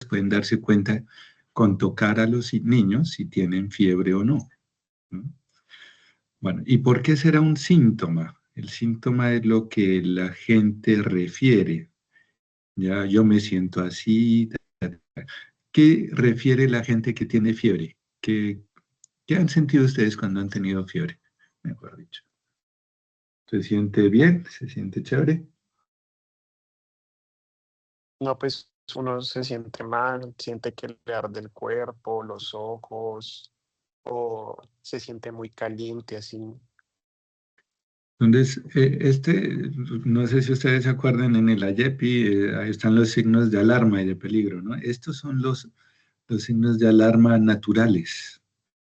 pueden darse cuenta con tocar a los niños si tienen fiebre o no, ¿no? Bueno, ¿y por qué será un síntoma? El síntoma es lo que la gente refiere. Ya, yo me siento así. ¿Qué refiere la gente que tiene fiebre? ¿Qué han sentido ustedes cuando han tenido fiebre? Mejor dicho. ¿Se siente bien? ¿Se siente chévere? No, pues uno se siente mal, siente que le arde el cuerpo, los ojos, o se siente muy caliente así. Entonces, no sé si ustedes se acuerdan, en el AYEPI, ahí están los signos de alarma y de peligro, ¿no? Estos son los signos de alarma naturales,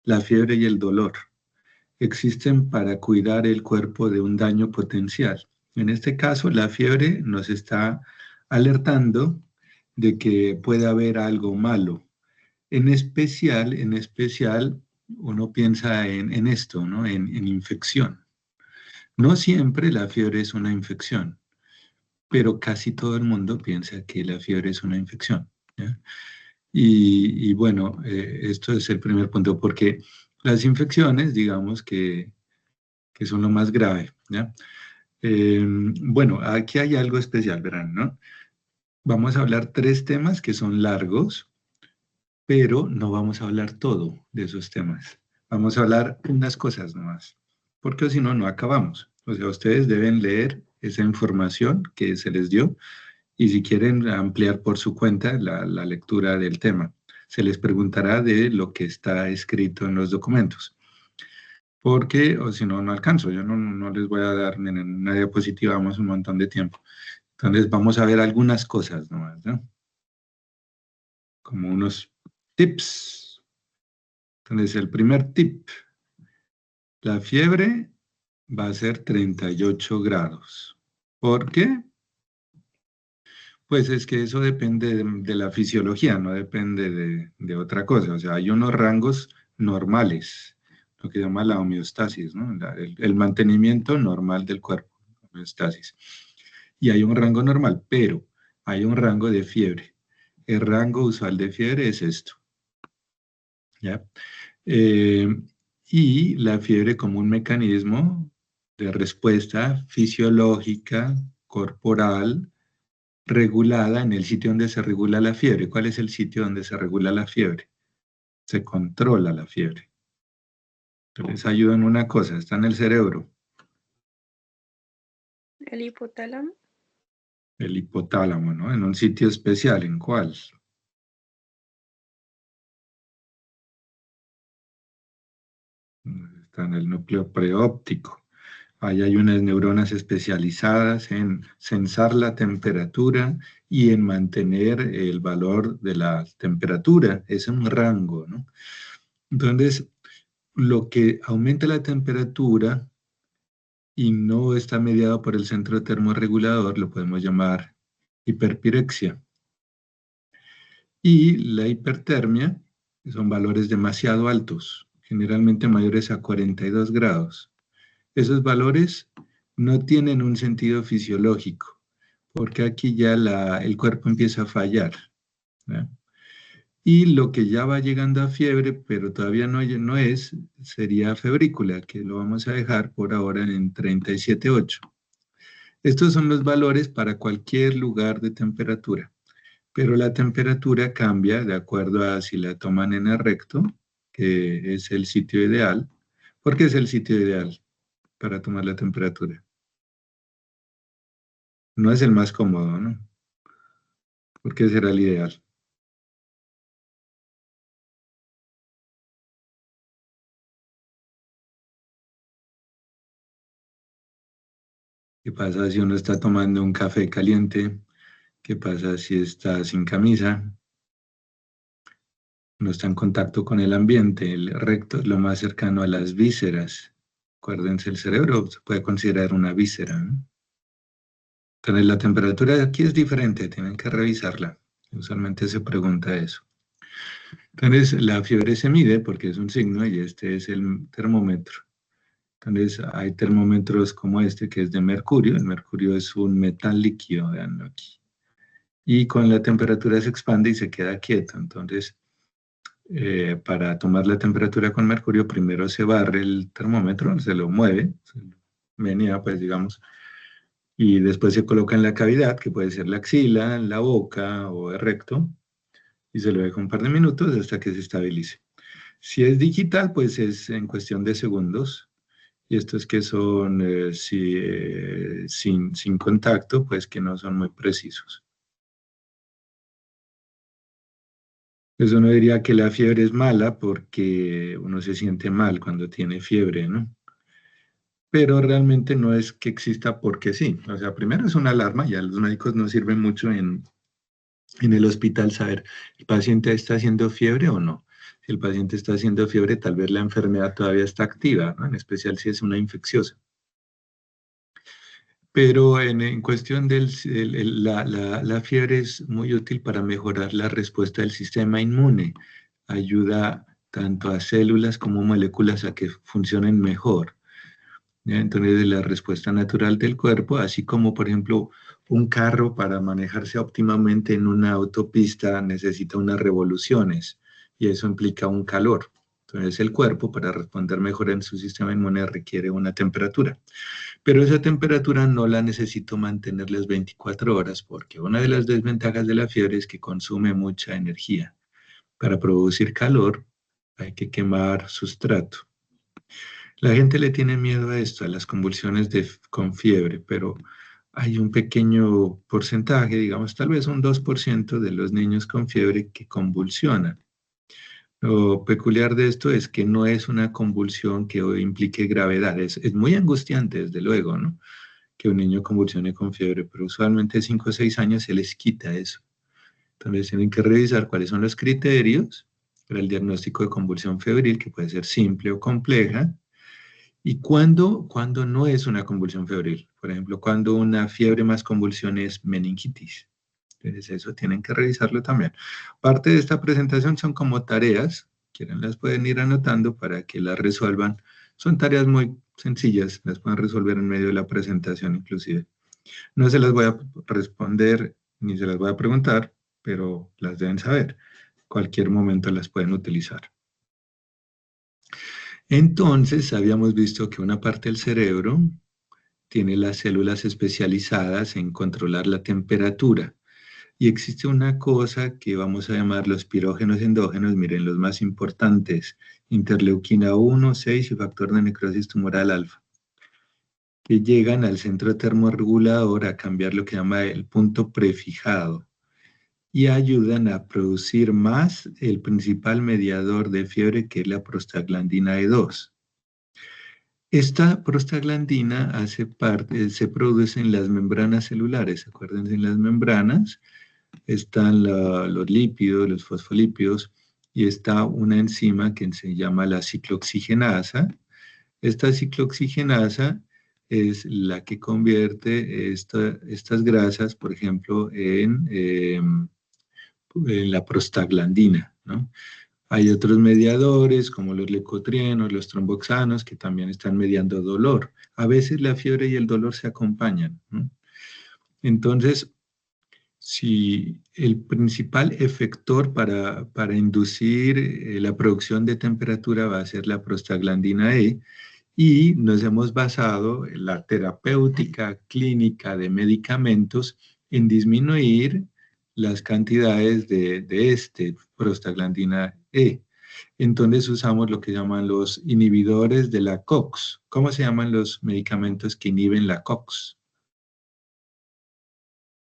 la fiebre y el dolor. Existen para cuidar el cuerpo de un daño potencial. En este caso, la fiebre nos está alertando de que puede haber algo malo. En especial, uno piensa en esto, ¿no? En infección. No siempre la fiebre es una infección, pero casi todo el mundo piensa que la fiebre es una infección, ¿ya? Y bueno, esto es el primer punto, porque las infecciones, digamos que son lo más grave, ¿ya? Bueno, aquí hay algo especial, verán, ¿no? Vamos a hablar tres temas que son largos, pero no vamos a hablar todo de esos temas. Vamos a hablar unas cosas nomás, porque si no, no acabamos. O sea, ustedes deben leer esa información que se les dio y si quieren ampliar por su cuenta la lectura del tema. Se les preguntará de lo que está escrito en los documentos, porque o si no, no alcanzo. Yo no les voy a dar en una diapositiva, vamos un montón de tiempo. Entonces vamos a ver algunas cosas nomás, ¿no? Como unos tips. Entonces, el primer tip, la fiebre va a ser 38 grados. ¿Por qué? Pues es que eso depende de la fisiología, no depende de otra cosa. O sea, hay unos rangos normales, lo que se llama la homeostasis, ¿no? El mantenimiento normal del cuerpo, homeostasis. Y hay un rango normal, pero hay un rango de fiebre. El rango usual de fiebre es esto, ¿ya? Eh, y la fiebre como un mecanismo de respuesta fisiológica, corporal, regulada en el sitio donde se regula la fiebre. ¿Cuál es el sitio donde se regula la fiebre? Se controla la fiebre. Entonces ayuda en una cosa, está en el cerebro, El hipotálamo. el hipotálamo, ¿no? En un sitio especial, ¿en cuál? Está en el núcleo preóptico. Ahí hay unas neuronas especializadas en sensar la temperatura y en mantener el valor de la temperatura. Es un rango, ¿no? Entonces, lo que aumenta la temperatura y no está mediado por el centro termorregulador lo podemos llamar hiperpirexia. Y la hipertermia son valores demasiado altos, generalmente mayores a 42 grados. Esos valores no tienen un sentido fisiológico, porque aquí ya el cuerpo empieza a fallar, ¿no? Y lo que ya va llegando a fiebre, pero todavía no es, sería febrícula, que lo vamos a dejar por ahora en 37,8. Estos son los valores para cualquier lugar de temperatura, pero la temperatura cambia de acuerdo a si la toman en el recto, que es el sitio ideal. ¿Por qué es el sitio ideal para tomar la temperatura? No es el más cómodo, ¿no? ¿Por qué será el ideal? ¿Qué pasa si uno está tomando un café caliente? ¿Qué pasa si está sin camisa? No está en contacto con el ambiente. El recto es lo más cercano a las vísceras. Acuérdense, el cerebro se puede considerar una víscera, ¿no? Entonces, la temperatura de aquí es diferente, tienen que revisarla. Usualmente se pregunta eso. Entonces, la fiebre se mide porque es un signo y este es el termómetro. Entonces, hay termómetros como este que es de mercurio. El mercurio es un metal líquido, veanlo aquí. y con la temperatura se expande y se queda quieto. Entonces, para tomar la temperatura con mercurio, primero se barre el termómetro, se lo mueve, se lo menea, pues digamos, y después se coloca en la cavidad, que puede ser la axila, la boca o el recto, y se lo deja un par de minutos hasta que se estabilice. Si es digital, pues es en cuestión de segundos, y estos que son sin contacto, pues que no son muy precisos. Pues uno diría que la fiebre es mala porque uno se siente mal cuando tiene fiebre, ¿no? Pero realmente no es que exista porque sí. O sea, primero es una alarma, ya los médicos nos sirven mucho en el hospital saber, ¿el paciente está haciendo fiebre o no? Si el paciente está haciendo fiebre, tal vez la enfermedad todavía está activa, ¿no? En especial si es una infecciosa. Pero en cuestión la fiebre es muy útil para mejorar la respuesta del sistema inmune. Ayuda tanto a células como moléculas a que funcionen mejor. ¿Ya? Entonces, la respuesta natural del cuerpo, así como, por ejemplo, un carro para manejarse óptimamente en una autopista necesita unas revoluciones y eso implica un calor. Entonces, el cuerpo, para responder mejor en su sistema inmune, requiere una temperatura. Pero esa temperatura no la necesito mantener las 24 horas porque una de las desventajas de la fiebre es que consume mucha energía. Para producir calor hay que quemar sustrato. La gente le tiene miedo a esto, a las convulsiones con fiebre, pero hay un pequeño porcentaje, digamos tal vez un 2% de los niños con fiebre que convulsionan. Lo peculiar de esto es que no es una convulsión que implique gravedad, es muy angustiante, desde luego, ¿no? Que un niño convulsione con fiebre, pero usualmente a 5 o 6 años se les quita eso. Entonces tienen que revisar cuáles son los criterios para el diagnóstico de convulsión febril, que puede ser simple o compleja, y cuándo no es una convulsión febril. Por ejemplo, cuando una fiebre más convulsión es meningitis. Entonces eso tienen que revisarlo también. Parte de esta presentación son como tareas, quieren las pueden ir anotando para que las resuelvan. Son tareas muy sencillas, las pueden resolver en medio de la presentación inclusive. No se las voy a responder ni se las voy a preguntar, pero las deben saber. Cualquier momento las pueden utilizar. Entonces, habíamos visto que una parte del cerebro tiene las células especializadas en controlar la temperatura. Y existe una cosa que vamos a llamar los pirógenos endógenos, miren, los más importantes, interleuquina 1, 6 y factor de necrosis tumoral alfa, que llegan al centro termorregulador a cambiar lo que llama el punto prefijado y ayudan a producir más el principal mediador de fiebre, que es la prostaglandina E2. Esta prostaglandina hace parte, se produce en las membranas celulares. Acuérdense, en las membranas están los lípidos, los fosfolípidos, y está una enzima que se llama la ciclooxigenasa. Esta ciclooxigenasa es la que convierte estas grasas, por ejemplo, en la prostaglandina, ¿no? Hay otros mediadores como los leucotrienos, los tromboxanos, que también están mediando dolor. A veces la fiebre y el dolor se acompañan, ¿no? Entonces, si el principal efector para inducir la producción de temperatura va a ser la prostaglandina E, y nos hemos basado en la terapéutica clínica de medicamentos en disminuir las cantidades de prostaglandina E. Entonces usamos lo que llaman los inhibidores de la COX. ¿Cómo se llaman los medicamentos que inhiben la COX?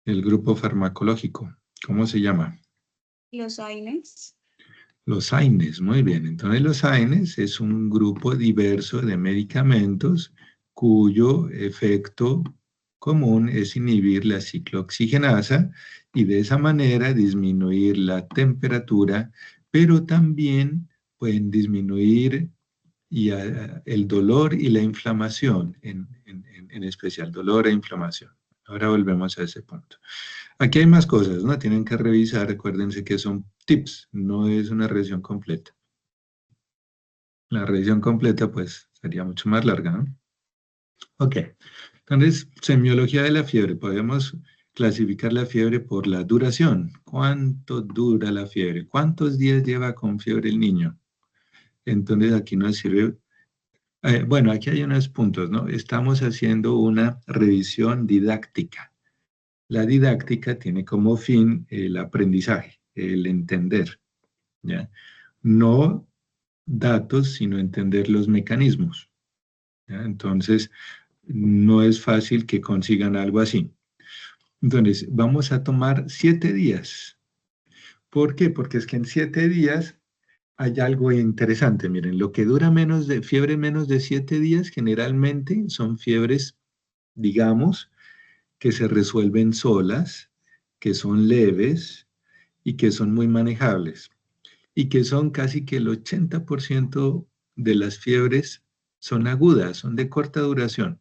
El grupo farmacológico. ¿Cómo se llama? Los AINES. Los AINES, muy bien. Entonces los AINES es un grupo diverso de medicamentos cuyo efecto común es inhibir la ciclooxigenasa y de esa manera disminuir la temperatura, pero también pueden disminuir el dolor y la inflamación, en especial dolor e inflamación. Ahora volvemos a ese punto. Aquí hay más cosas, ¿no? Tienen que revisar, recuérdense que son tips, no es una revisión completa. La revisión completa, pues, sería mucho más larga, ¿no? Ok, entonces, semiología de la fiebre. clasificar la fiebre por la duración. ¿Cuánto dura la fiebre? ¿Cuántos días lleva con fiebre el niño? Entonces aquí nos sirve, bueno, aquí hay unos puntos, ¿no? Estamos haciendo una revisión didáctica. La didáctica tiene como fin el aprendizaje, el entender, ¿ya? No datos, sino entender los mecanismos, ¿ya? Entonces, no es fácil que consigan algo así. Entonces, vamos a tomar 7 días. ¿Por qué? Porque es que en 7 días hay algo interesante. Miren, lo que dura fiebre menos de 7 días generalmente son fiebres, digamos, que se resuelven solas, que son leves y que son muy manejables. Y que son casi que el 80% de las fiebres son agudas, son de corta duración.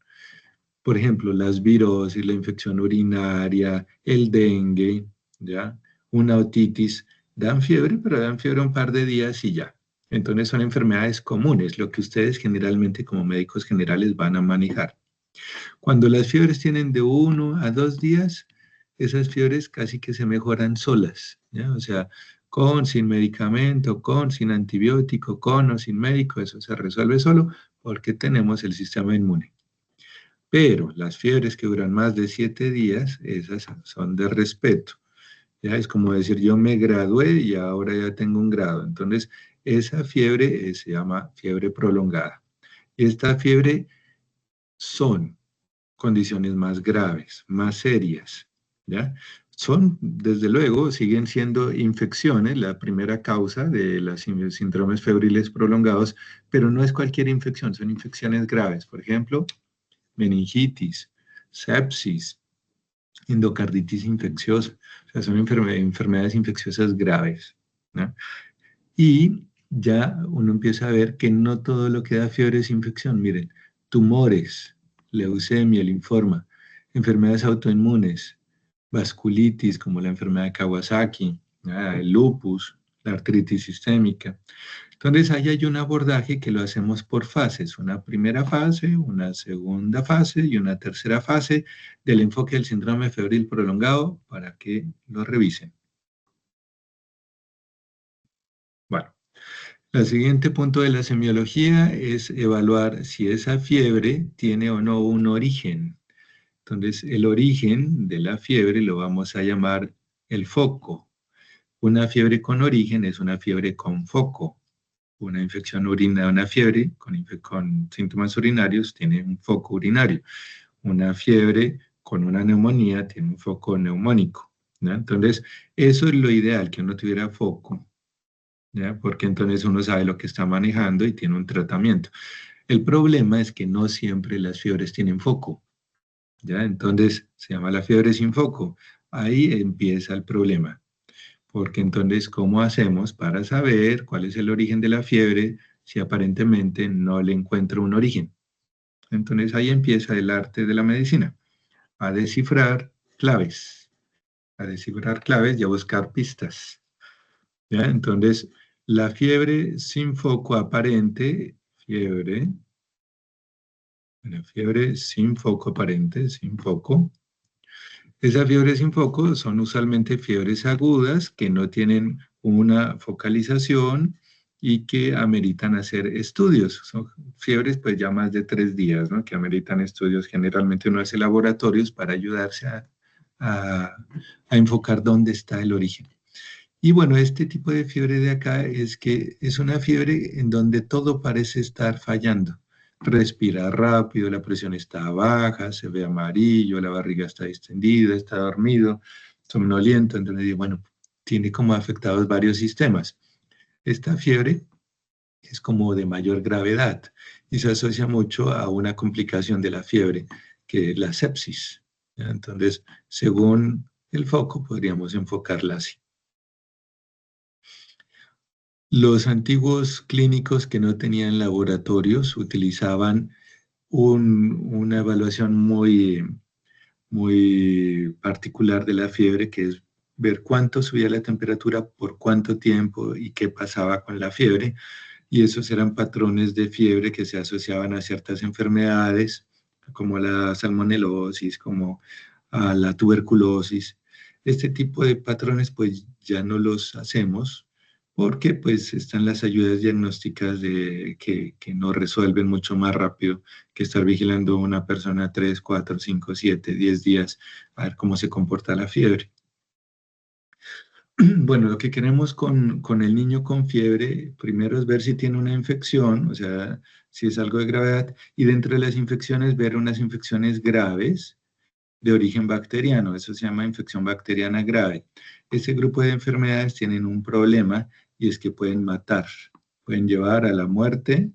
Por ejemplo, las virosis, la infección urinaria, el dengue, ¿ya? Una otitis, dan fiebre, pero dan fiebre un par de días y ya. Entonces son enfermedades comunes, lo que ustedes generalmente como médicos generales van a manejar. Cuando las fiebres tienen de 1 a 2 días, esas fiebres casi que se mejoran solas, ¿ya? O sea, con, sin medicamento, con, sin antibiótico, con o sin médico, eso se resuelve solo porque tenemos el sistema inmune. Pero las fiebres que duran más de 7 días, esas son de respeto. Ya es como decir, yo me gradué y ahora ya tengo un grado. Entonces, esa fiebre se llama fiebre prolongada. Y esta fiebre son condiciones más graves, más serias, ¿ya? Son, desde luego, siguen siendo infecciones, la primera causa de los síndromes febriles prolongados, pero no es cualquier infección, son infecciones graves. Por ejemplo, meningitis, sepsis, endocarditis infecciosa, o sea, son enfermedades infecciosas graves, ¿no? Y ya uno empieza a ver que no todo lo que da fiebre es infección. Miren, tumores, leucemia, linfoma, enfermedades autoinmunes, vasculitis como la enfermedad de Kawasaki, el lupus, la artritis sistémica. Entonces, ahí hay un abordaje que lo hacemos por fases, una primera fase, una segunda fase y una tercera fase del enfoque del síndrome febril prolongado para que lo revisen. Bueno, el siguiente punto de la semiología es evaluar si esa fiebre tiene o no un origen. Entonces, el origen de la fiebre lo vamos a llamar el foco. Una fiebre con origen es una fiebre con foco. Una infección urinaria, una fiebre con síntomas urinarios tiene un foco urinario. Una fiebre con una neumonía tiene un foco neumónico, ¿no? Entonces, eso es lo ideal, que uno tuviera foco, ¿ya? Porque entonces uno sabe lo que está manejando y tiene un tratamiento. El problema es que no siempre las fiebres tienen foco, ¿ya? Entonces, se llama la fiebre sin foco. Ahí empieza el problema. Porque entonces, ¿cómo hacemos para saber cuál es el origen de la fiebre si aparentemente no le encuentro un origen? Entonces ahí empieza el arte de la medicina, a descifrar claves, y a buscar pistas, ¿ya? Entonces, la fiebre sin foco aparente, la fiebre sin foco aparente, sin foco, esas fiebres sin foco son usualmente fiebres agudas que no tienen una focalización y que ameritan hacer estudios. Son fiebres pues ya más de 3 días, ¿no? Que ameritan estudios. Generalmente uno hace laboratorios para ayudarse a, a enfocar dónde está el origen. Y bueno, este tipo de fiebre de acá es que es una fiebre en donde todo parece estar fallando. Respira rápido, la presión está baja, se ve amarillo, la barriga está distendida, está dormido, somnoliento. Entonces, bueno, tiene como afectados varios sistemas. Esta fiebre es como de mayor gravedad y se asocia mucho a una complicación de la fiebre, que es la sepsis, ¿ya? Entonces, según el foco, podríamos enfocarla así. Los antiguos clínicos que no tenían laboratorios utilizaban una evaluación muy particular de la fiebre, que es ver cuánto subía la temperatura, por cuánto tiempo y qué pasaba con la fiebre. Y esos eran patrones de fiebre que se asociaban a ciertas enfermedades, como la salmonelosis, como a la tuberculosis. Este tipo de patrones pues ya no los hacemos porque pues están las ayudas diagnósticas que nos resuelven mucho más rápido que estar vigilando a una persona 3, 4, 5, 7, 10 días a ver cómo se comporta la fiebre. Bueno, lo que queremos con el niño con fiebre, primero es ver si tiene una infección, o sea, si es algo de gravedad, y dentro de las infecciones ver unas infecciones graves de origen bacteriano, eso se llama infección bacteriana grave. Este grupo de enfermedades tienen un problema y es que pueden matar, pueden llevar a la muerte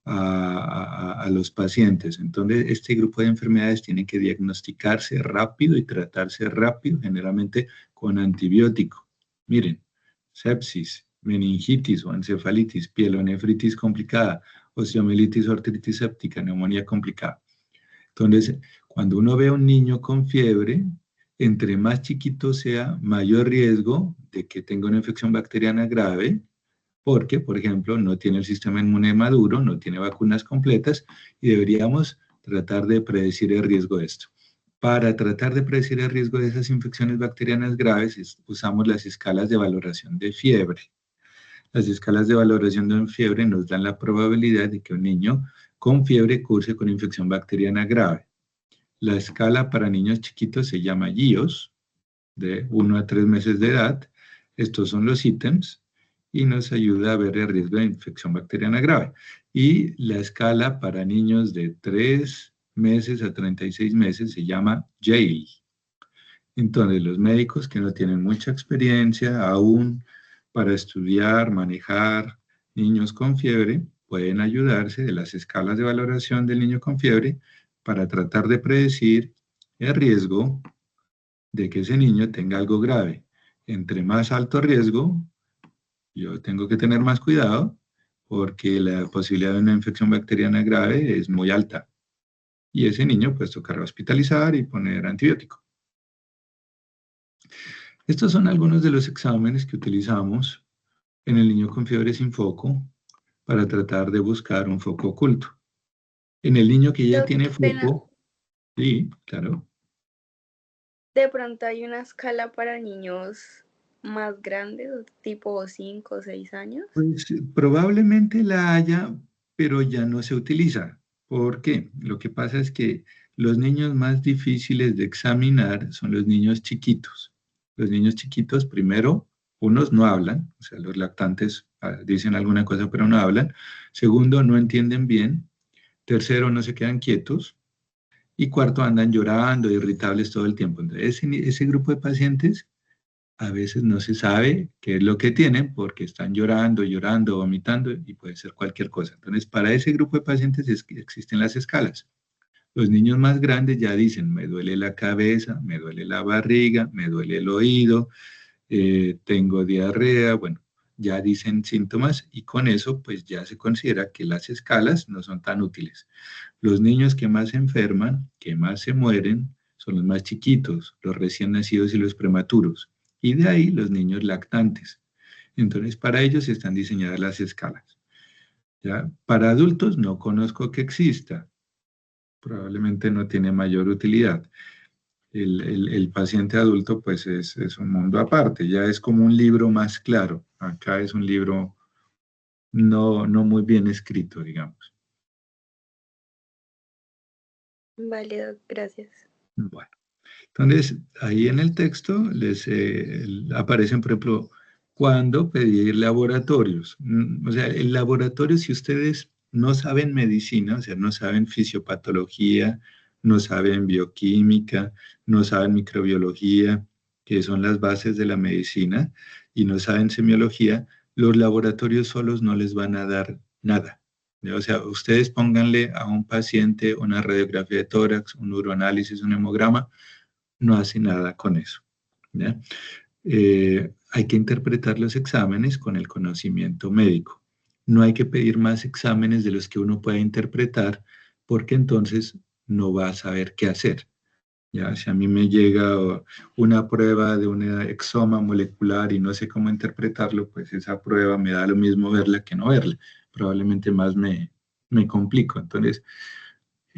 a los pacientes. Entonces, este grupo de enfermedades tiene que diagnosticarse rápido y tratarse rápido, generalmente con antibiótico. Miren, sepsis, meningitis o encefalitis, pielonefritis complicada, osteomielitis o artritis séptica, neumonía complicada. Entonces, cuando uno ve a un niño con fiebre, entre más chiquito sea, mayor riesgo de que tenga una infección bacteriana grave, porque, por ejemplo, no tiene el sistema inmune maduro, no tiene vacunas completas y deberíamos tratar de predecir el riesgo de esto. Para tratar de predecir el riesgo de esas infecciones bacterianas graves, usamos las escalas de valoración de fiebre. Las escalas de valoración de fiebre nos dan la probabilidad de que un niño con fiebre curse con infección bacteriana grave. La escala para niños chiquitos se llama GIOS, de 1 a 3 meses de edad. Estos son los ítems y nos ayuda a ver el riesgo de infección bacteriana grave. Y la escala para niños de 3 meses a 36 meses se llama JAIL. Entonces, los médicos que no tienen mucha experiencia aún para estudiar, manejar niños con fiebre, pueden ayudarse de las escalas de valoración del niño con fiebre para tratar de predecir el riesgo de que ese niño tenga algo grave. Entre más alto riesgo, yo tengo que tener más cuidado porque la posibilidad de una infección bacteriana grave es muy alta. Y ese niño pues tocará hospitalizar y poner antibiótico. Estos son algunos de los exámenes que utilizamos en el niño con fiebre sin foco para tratar de buscar un foco oculto. En el niño que ya tiene foco, sí, claro. De pronto hay una escala para niños más grandes, tipo 5 o 6 años. Pues probablemente la haya, pero ya no se utiliza. ¿Por qué? Lo que pasa es que los niños más difíciles de examinar son los niños chiquitos. Los niños chiquitos, primero, unos no hablan, o sea, los lactantes dicen alguna cosa pero no hablan. Segundo, no entienden bien. Tercero, no se quedan quietos. Y cuarto, andan llorando, irritables todo el tiempo. Entonces, ese grupo de pacientes a veces no se sabe qué es lo que tienen porque están llorando, vomitando y puede ser cualquier cosa. Entonces, para ese grupo de pacientes existen las escalas. Los niños más grandes ya dicen, me duele la cabeza, me duele la barriga, me duele el oído, tengo diarrea, bueno, ya dicen síntomas y con eso pues ya se considera que las escalas no son tan útiles. Los niños que más se enferman, que más se mueren, son los más chiquitos, los recién nacidos y los prematuros. Y de ahí los niños lactantes. Entonces, para ellos están diseñadas las escalas. ¿Ya? Para adultos no conozco que exista. Probablemente no tiene mayor utilidad. El paciente adulto pues es un mundo aparte, ya es como un libro más claro. Acá es un libro no muy bien escrito, digamos. Vale, gracias. Bueno. Entonces, ahí en el texto les aparecen, por ejemplo, cuándo pedir laboratorios. O sea, el laboratorio, si ustedes no saben medicina, o sea, no saben fisiopatología, no saben bioquímica, no saben microbiología, que son las bases de la medicina, y no saben semiología, los laboratorios solos no les van a dar nada. O sea, ustedes pónganle a un paciente una radiografía de tórax, un uroanálisis, un hemograma, no hace nada con eso. ¿Ya? Hay que interpretar los exámenes con el conocimiento médico. No hay que pedir más exámenes de los que uno pueda interpretar, porque entonces no va a saber qué hacer. ¿Ya? Si a mí me llega una prueba de un exoma molecular y no sé cómo interpretarlo, pues esa prueba me da lo mismo verla que no verla. Probablemente más me complico. Entonces,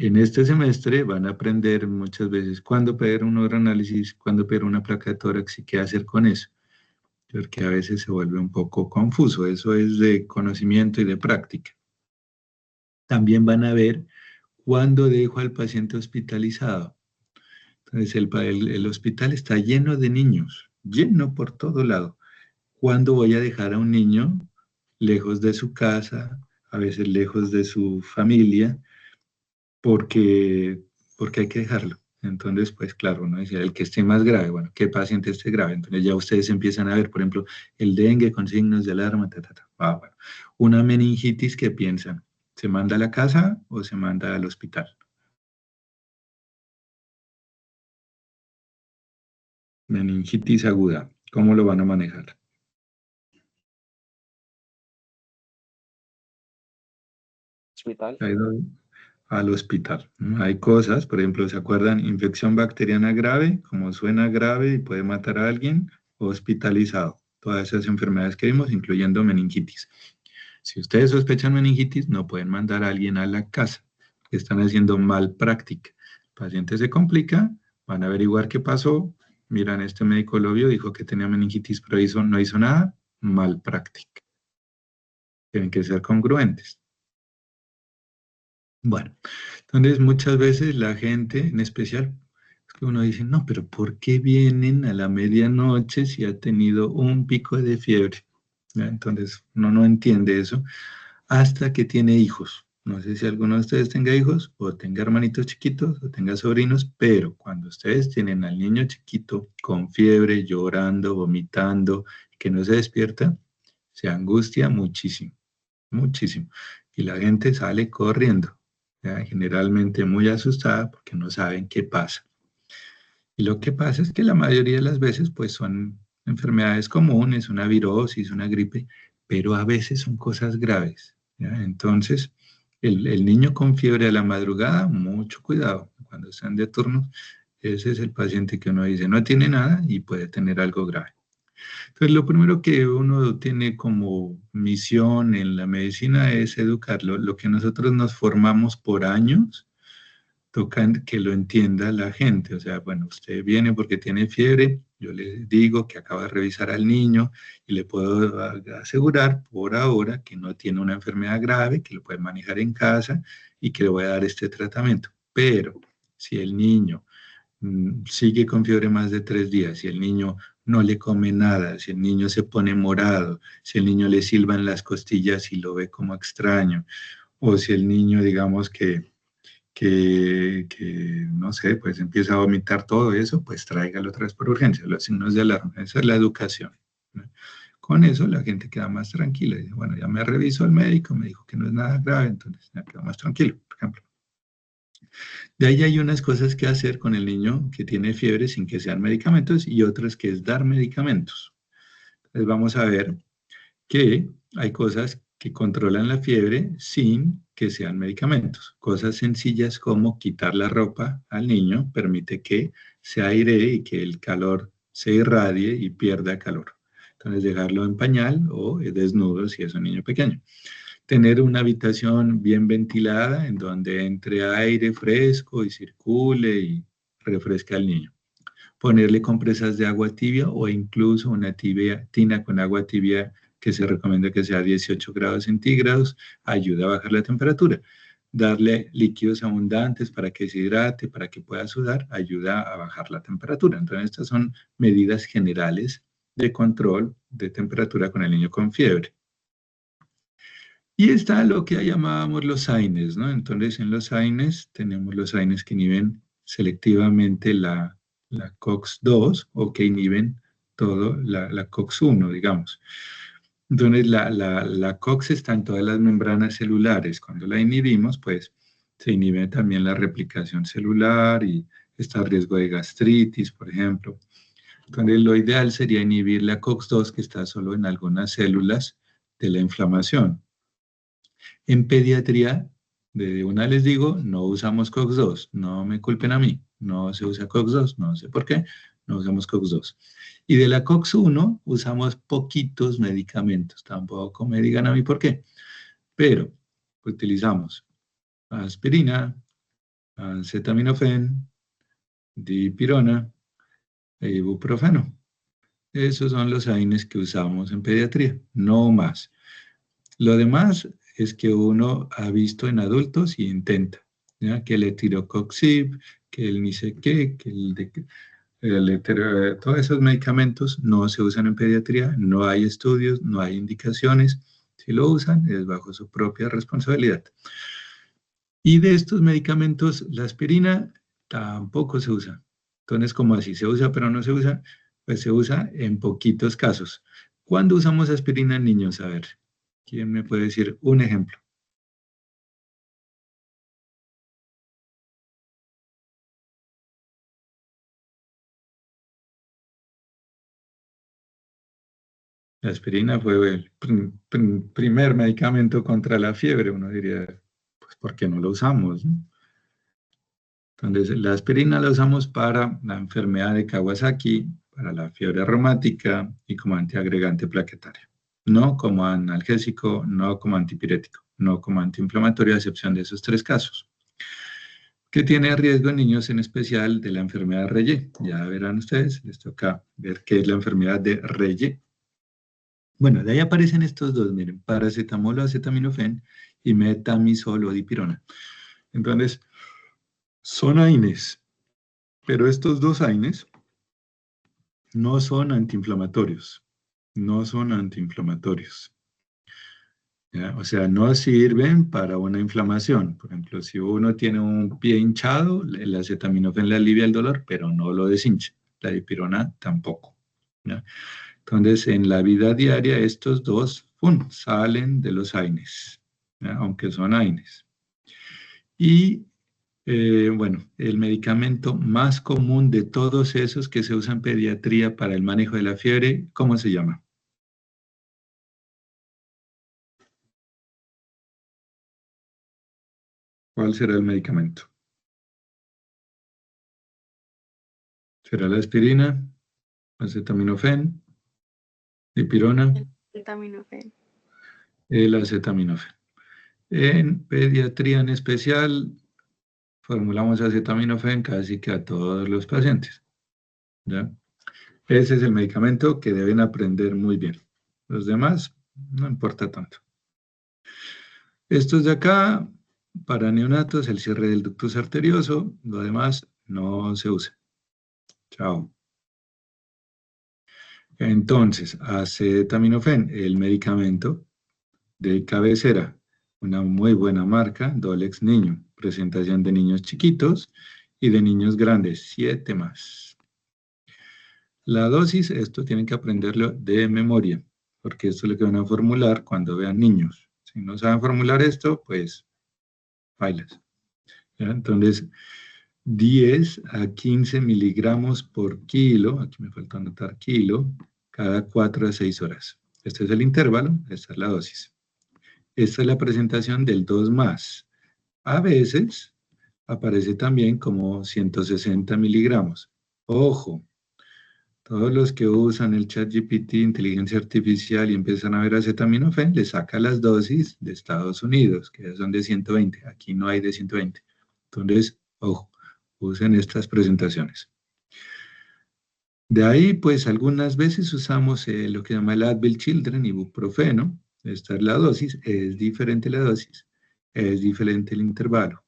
En este semestre van a aprender muchas veces cuándo pedir un neuroanálisis, cuándo pedir una placa de tórax y qué hacer con eso, porque a veces se vuelve un poco confuso. Eso es de conocimiento y de práctica. También van a ver cuándo dejo al paciente hospitalizado. Entonces, el hospital está lleno de niños, lleno por todo lado. ¿Cuándo voy a dejar a un niño lejos de su casa, a veces lejos de su familia, porque, porque hay que dejarlo? Entonces, pues claro, uno decía, el que esté más grave, bueno, ¿qué paciente esté grave? Entonces ya ustedes empiezan a ver, por ejemplo, el dengue con signos de alarma, ta, ta, ta. Ah, bueno. Una meningitis, ¿qué piensan? ¿Se manda a la casa o se manda al hospital? Meningitis aguda, ¿cómo lo van a manejar? Hospital. Hay al hospital, ¿no? Hay cosas, por ejemplo, ¿se acuerdan? Infección bacteriana grave, como suena grave y puede matar a alguien, hospitalizado. Todas esas enfermedades que vimos, incluyendo meningitis. Si ustedes sospechan meningitis, no pueden mandar a alguien a la casa. Están haciendo mal práctica. El paciente se complica, van a averiguar qué pasó. Miran, este médico lo vio, dijo que tenía meningitis, pero no hizo nada. Mal práctica. Tienen que ser congruentes. Bueno, entonces muchas veces la gente, en especial, es que uno dice, no, pero ¿por qué vienen a la medianoche si ha tenido un pico de fiebre? ¿Ya? Entonces uno no entiende eso hasta que tiene hijos. No sé si alguno de ustedes tenga hijos o tenga hermanitos chiquitos o tenga sobrinos, pero cuando ustedes tienen al niño chiquito con fiebre, llorando, vomitando, que no se despierta, se angustia muchísimo, muchísimo. Y la gente sale corriendo, ¿ya? Generalmente muy asustada porque no saben qué pasa. Y lo que pasa es que la mayoría de las veces pues son enfermedades comunes, una virosis, una gripe, pero a veces son cosas graves, ¿ya? Entonces, el niño con fiebre a la madrugada, mucho cuidado. Cuando están de turno, ese es el paciente que uno dice no tiene nada y puede tener algo grave. Entonces, lo primero que uno tiene como misión en la medicina es educarlo. Lo que nosotros nos formamos por años, toca que lo entienda la gente. O sea, bueno, usted viene porque tiene fiebre, yo le digo que acaba de revisar al niño y le puedo asegurar por ahora que no tiene una enfermedad grave, que lo puede manejar en casa y que le voy a dar este tratamiento. Pero si el niño sigue con fiebre más de 3 días, si el niño no le come nada, si el niño se pone morado, si el niño le silban las costillas y lo ve como extraño, o si el niño, digamos que, no sé, pues empieza a vomitar todo eso, pues tráigalo otra vez por urgencia, los signos de alarma. Esa es la educación, ¿no? Con eso la gente queda más tranquila. Dice, bueno, ya me revisó el médico, me dijo que no es nada grave, entonces ya quedo más tranquilo, por ejemplo. De ahí hay unas cosas que hacer con el niño que tiene fiebre sin que sean medicamentos y otras que es dar medicamentos. Entonces vamos a ver que hay cosas que controlan la fiebre sin que sean medicamentos. Cosas sencillas como quitar la ropa al niño permite que se airee y que el calor se irradie y pierda calor. Entonces dejarlo en pañal o desnudo si es un niño pequeño. Tener una habitación bien ventilada en donde entre aire fresco y circule y refresque al niño. Ponerle compresas de agua tibia o incluso una tina con agua tibia que se recomienda que sea 18 grados centígrados, ayuda a bajar la temperatura. Darle líquidos abundantes para que se hidrate, para que pueda sudar, ayuda a bajar la temperatura. Entonces, estas son medidas generales de control de temperatura con el niño con fiebre. Y está lo que llamábamos los AINES, ¿no? Entonces, en los AINES tenemos los AINES que inhiben selectivamente la COX-2 o que inhiben todo la COX-1, digamos. Entonces, la COX está en todas las membranas celulares. Cuando la inhibimos, pues se inhibe también la replicación celular y está a riesgo de gastritis, por ejemplo. Entonces, lo ideal sería inhibir la COX-2 que está solo en algunas células de la inflamación. En pediatría, de una les digo, no usamos COX-2, no me culpen a mí, no se usa COX-2, no sé por qué, no usamos COX-2. Y de la COX-1 usamos poquitos medicamentos, tampoco me digan a mí por qué, pero utilizamos aspirina, acetaminofén, dipirona e ibuprofeno. Esos son los AINES que usamos en pediatría, no más. Lo demás es que uno ha visto en adultos y intenta, ¿ya? Que el etirocoxib, que el ni sé qué, que todos esos medicamentos no se usan en pediatría, no hay estudios, no hay indicaciones. Si lo usan es bajo su propia responsabilidad. Y de estos medicamentos, la aspirina tampoco se usa. Entonces, como así se usa pero no se usa, pues se usa en poquitos casos. ¿Cuándo usamos aspirina en niños? A ver, ¿quién me puede decir un ejemplo? La aspirina fue el primer medicamento contra la fiebre. Uno diría, pues, ¿por qué no lo usamos, no? Entonces, la aspirina la usamos para la enfermedad de Kawasaki, para la fiebre reumática y como antiagregante plaquetario. No como analgésico, no como antipirético, no como antiinflamatorio, a excepción de esos 3 casos. ¿Qué tiene riesgo en niños en especial de la enfermedad Reye? Ya verán ustedes, les toca ver qué es la enfermedad de Reye. Bueno, de ahí aparecen estos dos, miren, paracetamol o acetaminofén y metamizol o dipirona. Entonces, son AINES, pero estos dos AINES no son antiinflamatorios, no son antiinflamatorios. ¿Ya? O sea, no sirven para una inflamación. Por ejemplo, si uno tiene un pie hinchado, el acetaminofén le alivia el dolor, pero no lo deshincha. La dipirona tampoco. ¿Ya? Entonces, en la vida diaria, estos dos salen de los AINES, ¿ya? Aunque son AINES. Y bueno, el medicamento más común de todos esos que se usan en pediatría para el manejo de la fiebre, ¿cómo se llama? ¿Cuál será el medicamento? ¿Será la aspirina, acetaminofén, dipirona? Acetaminofén. El acetaminofén. En pediatría en especial, formulamos acetaminofén casi que a todos los pacientes, ¿ya? Ese es el medicamento que deben aprender muy bien. Los demás no importa tanto. Estos de acá, para neonatos, el cierre del ductus arterioso, lo demás no se usa. Chao. Entonces, acetaminofén, el medicamento de cabecera, una muy buena marca, Dolex Niño, presentación de niños chiquitos y de niños grandes, 7 más. La dosis, esto tienen que aprenderlo de memoria, porque esto es lo que van a formular cuando vean niños. Si no saben formular esto, pues, bailas. Entonces, 10 a 15 miligramos por kilo, aquí me falta anotar kilo, cada 4 a 6 horas. Este es el intervalo, esta es la dosis. Esta es la presentación del 2 más. A veces aparece también como 160 miligramos. Ojo, todos los que usan el ChatGPT, inteligencia artificial y empiezan a ver acetaminofén, les saca las dosis de Estados Unidos, que ya son de 120. Aquí no hay de 120. Entonces, ojo, usen estas presentaciones. De ahí, pues, algunas veces usamos lo que se llama el Advil Children, ibuprofeno. Esta es la dosis, es diferente la dosis, es diferente el intervalo.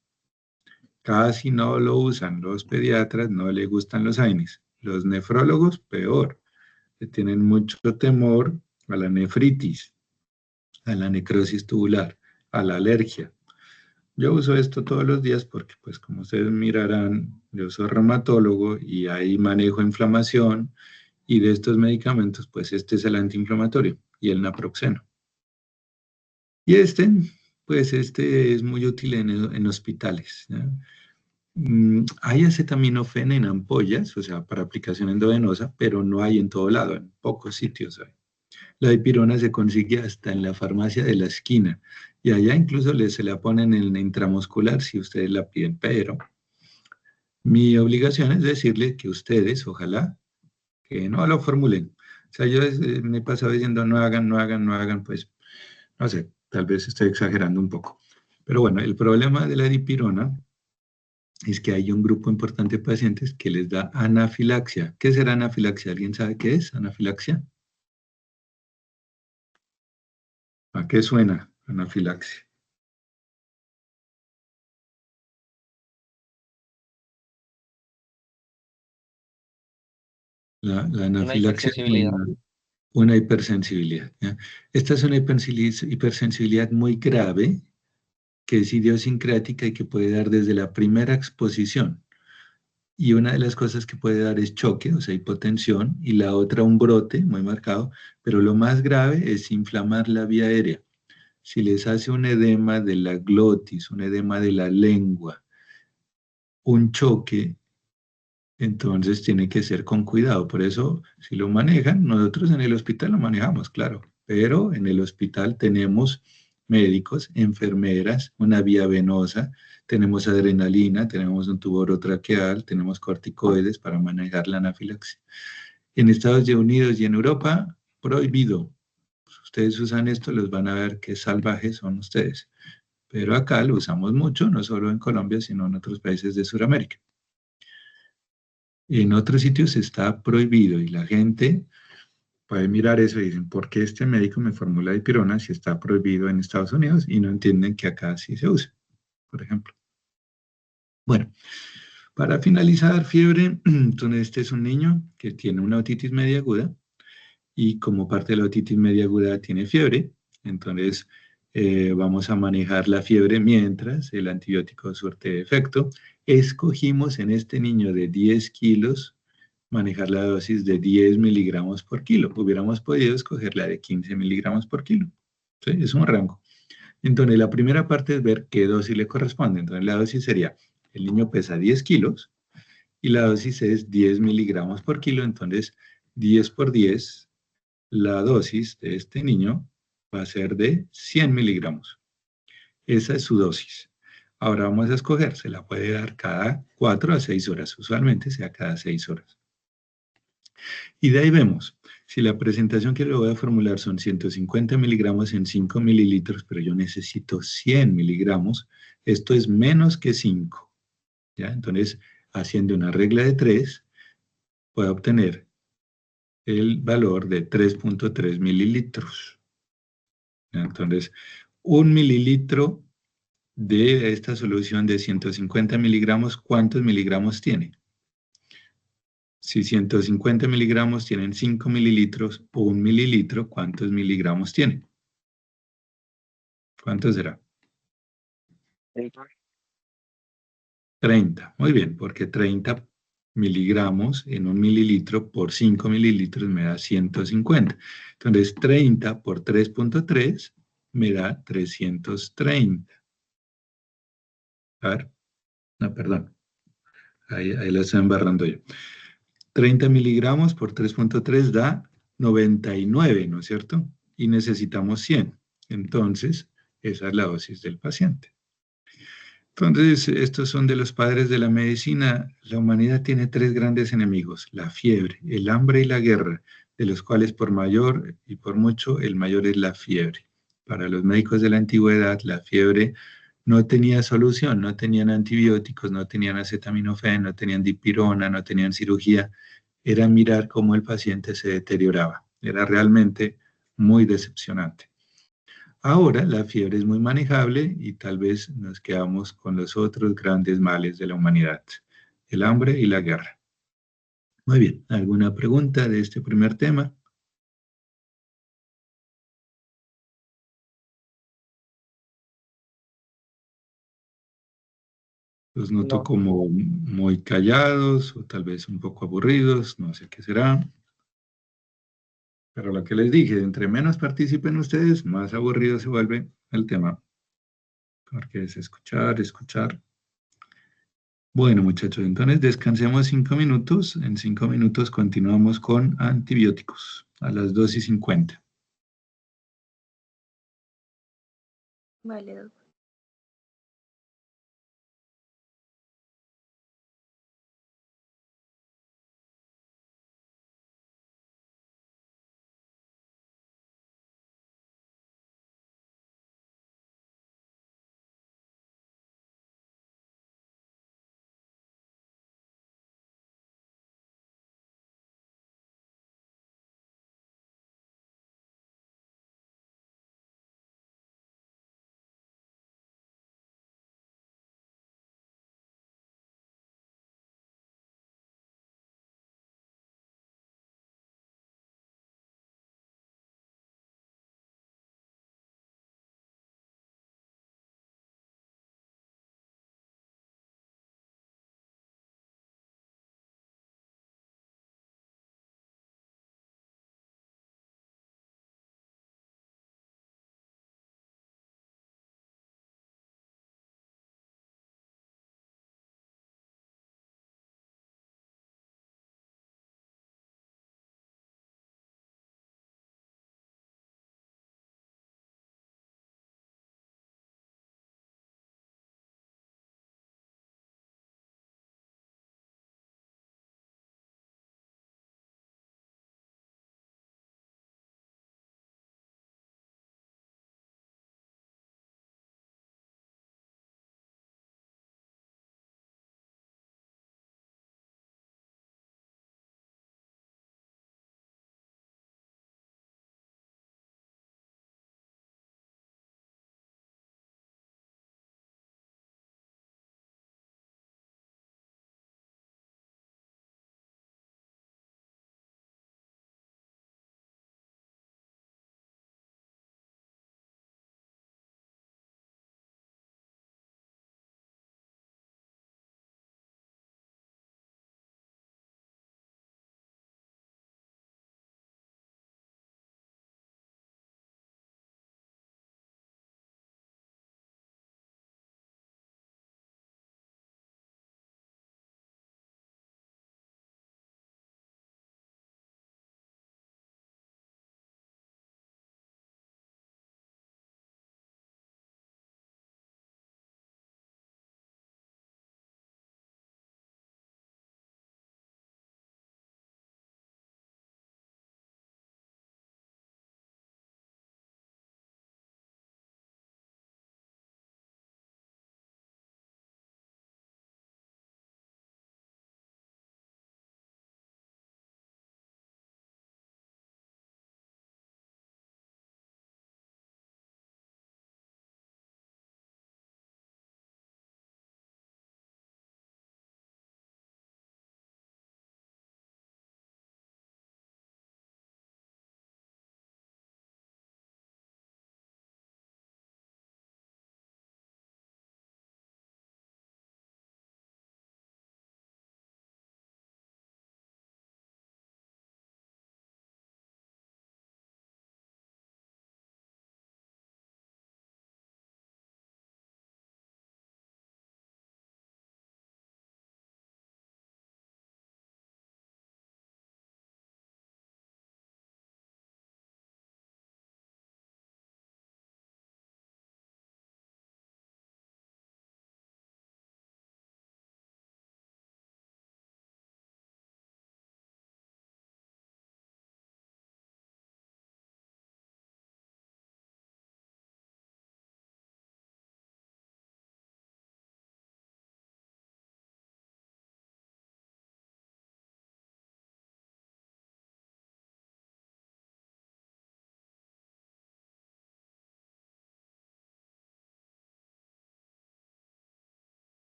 Casi no lo usan los pediatras, no les gustan los AINES. Los nefrólogos, peor, que tienen mucho temor a la nefritis, a la necrosis tubular, a la alergia. Yo uso esto todos los días porque, pues, como ustedes mirarán, yo soy reumatólogo y ahí manejo inflamación y de estos medicamentos, pues, este es el antiinflamatorio y el naproxeno. Y pues, este es muy útil en hospitales, ¿ya? Hay acetaminofén en ampollas, o sea, para aplicación endovenosa, pero no hay en todo lado, en pocos sitios hay. La dipirona se consigue hasta en la farmacia de la esquina y allá incluso se la ponen en la intramuscular si ustedes la piden, pero mi obligación es decirles que ustedes, ojalá, que no lo formulen. O sea, yo me he pasado diciendo no hagan, no hagan, no hagan, pues, no sé, tal vez estoy exagerando un poco. Pero bueno, el problema de la dipirona es que hay un grupo importante de pacientes que les da anafilaxia. ¿Qué será anafilaxia? ¿Alguien sabe qué es anafilaxia? ¿A qué suena anafilaxia? La Una anafilaxia es hipersensibilidad. una hipersensibilidad, ¿ya? Esta es una hipersensibilidad muy grave que es idiosincrática y que puede dar desde la primera exposición. Y una de las cosas que puede dar es choque, o sea, hipotensión, y la otra un brote muy marcado, pero lo más grave es inflamar la vía aérea. Si les hace un edema de la glotis, un edema de la lengua, un choque, entonces tiene que ser con cuidado. Por eso, si lo manejan, nosotros en el hospital lo manejamos, claro, pero en el hospital tenemos médicos, enfermeras, una vía venosa, tenemos adrenalina, tenemos un tubo orotraqueal, tenemos corticoides para manejar la anafilaxia. En Estados Unidos y en Europa, prohibido. Si ustedes usan esto, los van a ver qué salvajes son ustedes. Pero acá lo usamos mucho, no solo en Colombia, sino en otros países de Sudamérica. En otros sitios está prohibido y la gente puede mirar eso y dicen, ¿por qué este médico me formula dipirona si está prohibido en Estados Unidos? Y no entienden que acá sí se usa, por ejemplo. Bueno, para finalizar, fiebre, entonces este es un niño que tiene una otitis media aguda y como parte de la otitis media aguda tiene fiebre, entonces vamos a manejar la fiebre mientras el antibiótico surte efecto. Escogimos en este niño de 10 kilos manejar la dosis de 10 miligramos por kilo. Hubiéramos podido escoger la de 15 miligramos por kilo. ¿Sí? Es un rango. Entonces, la primera parte es ver qué dosis le corresponde. Entonces, la dosis sería, el niño pesa 10 kilos y la dosis es 10 miligramos por kilo. Entonces, 10 por 10, la dosis de este niño va a ser de 100 miligramos. Esa es su dosis. Ahora vamos a escoger, se la puede dar cada 4 a 6 horas, usualmente sea cada 6 horas. Y de ahí vemos, si la presentación que le voy a formular son 150 miligramos en 5 mililitros, pero yo necesito 100 miligramos, esto es menos que 5. ¿Ya? Entonces, haciendo una regla de 3, puedo obtener el valor de 3.3 mililitros. ¿Ya? Entonces, un mililitro de esta solución de 150 miligramos, ¿cuántos miligramos tiene? Si 150 miligramos tienen 5 mililitros, o un mililitro, ¿cuántos miligramos tiene? ¿Cuánto será? 30. Muy bien, porque 30 miligramos en un mililitro por 5 mililitros me da 150. Entonces, 30 por 3.3 me da 330. A ver, no, perdón. Ahí la estoy embarrando yo. 30 miligramos por 3.3 da 99, ¿no es cierto? Y necesitamos 100. Entonces, esa es la dosis del paciente. Entonces, estos son de los padres de la medicina. La humanidad tiene tres grandes enemigos, la fiebre, el hambre y la guerra, de los cuales por mayor y por mucho el mayor es la fiebre. Para los médicos de la antigüedad, la fiebre no tenía solución, no tenían antibióticos, no tenían acetaminofén, no tenían dipirona, no tenían cirugía. Era mirar cómo el paciente se deterioraba. Era realmente muy decepcionante. Ahora la fiebre es muy manejable y tal vez nos quedamos con los otros grandes males de la humanidad, el hambre y la guerra. Muy bien, ¿alguna pregunta de este primer tema? Los noto No, como muy callados o tal vez un poco aburridos, no sé qué será. Pero lo que les dije, entre menos participen ustedes, más aburrido se vuelve el tema. Porque es escuchar, escuchar. Bueno, muchachos, entonces descansemos 5 minutos. En 5 minutos continuamos con antibióticos a las 2:50. Vale, doctor.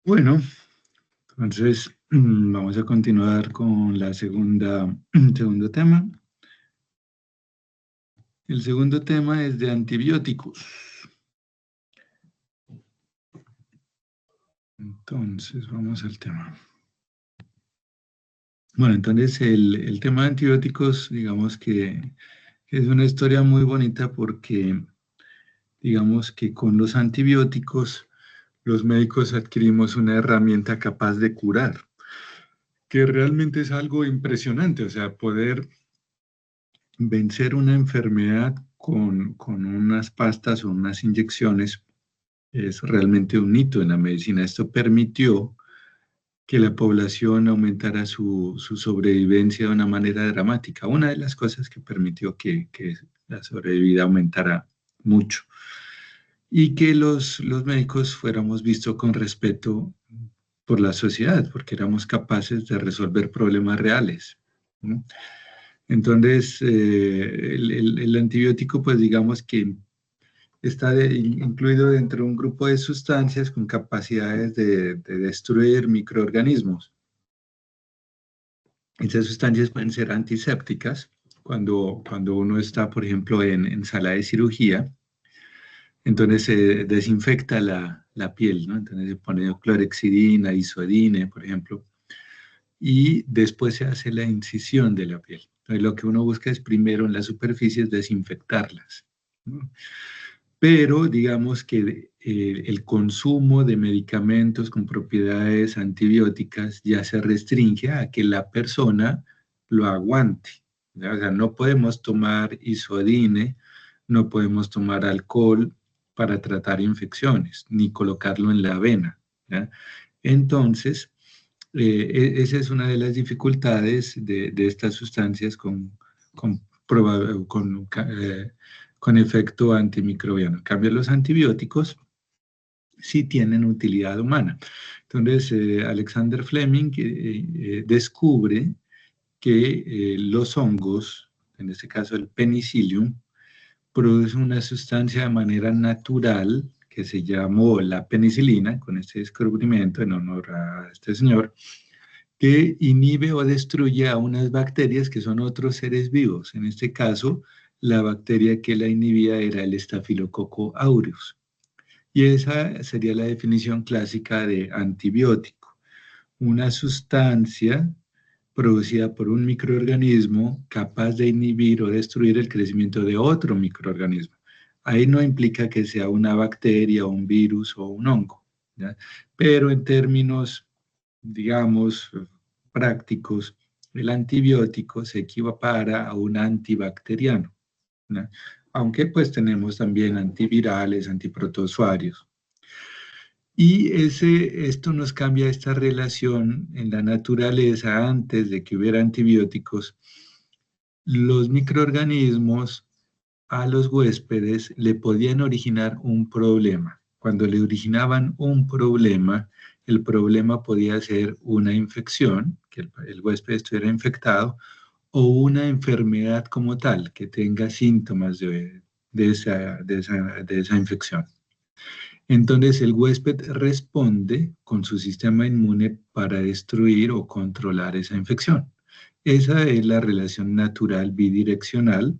Bueno, entonces vamos a continuar con la segundo tema. El segundo tema es de antibióticos. Entonces, vamos al tema. Bueno, entonces el tema de antibióticos, digamos que es una historia muy bonita porque, digamos que con los antibióticos, los médicos adquirimos una herramienta capaz de curar, que realmente es algo impresionante, o sea, poder vencer una enfermedad con unas pastas o unas inyecciones es realmente un hito en la medicina. Esto permitió que la población aumentara su sobrevivencia de una manera dramática. Una de las cosas que permitió que la sobrevida aumentara mucho y que los médicos fuéramos vistos con respeto por la sociedad, porque éramos capaces de resolver problemas reales, ¿no? Entonces, el antibiótico, pues digamos que está incluido dentro de un grupo de sustancias con capacidades de destruir microorganismos. Estas sustancias pueden ser antisépticas cuando uno está, por ejemplo, en sala de cirugía, entonces se desinfecta la piel, ¿no? Entonces se pone clorexidina, isodine, por ejemplo, y después se hace la incisión de la piel. Entonces lo que uno busca es primero en las superficies desinfectarlas, ¿no? Pero digamos que el consumo de medicamentos con propiedades antibióticas ya se restringe a que la persona lo aguante, ¿ya? O sea, no podemos tomar isodine, no podemos tomar alcohol para tratar infecciones, ni colocarlo en la vena, ¿ya? Entonces, esa es una de las dificultades de estas sustancias con efecto antimicrobiano. En cambio, los antibióticos sí tienen utilidad humana. Entonces, Alexander Fleming descubre que los hongos, en este caso el penicillium, producen una sustancia de manera natural que se llamó la penicilina, con este descubrimiento en honor a este señor, que inhibe o destruye a unas bacterias que son otros seres vivos. En este caso, la bacteria que la inhibía era el Staphylococcus aureus. Y esa sería la definición clásica de antibiótico. Una sustancia producida por un microorganismo capaz de inhibir o destruir el crecimiento de otro microorganismo. Ahí no implica que sea una bacteria, un virus o un hongo, ¿ya? Pero en términos, digamos, prácticos, el antibiótico se equipara a un antibacteriano, ¿no? Aunque pues tenemos también antivirales, antiprotozoarios. Y esto nos cambia esta relación en la naturaleza antes de que hubiera antibióticos. Los microorganismos a los huéspedes le podían originar un problema. Cuando le originaban un problema, el problema podía ser una infección, que el huésped estuviera infectado, o una enfermedad como tal, que tenga síntomas de esa infección. Entonces el huésped responde con su sistema inmune para destruir o controlar esa infección. Esa es la relación natural bidireccional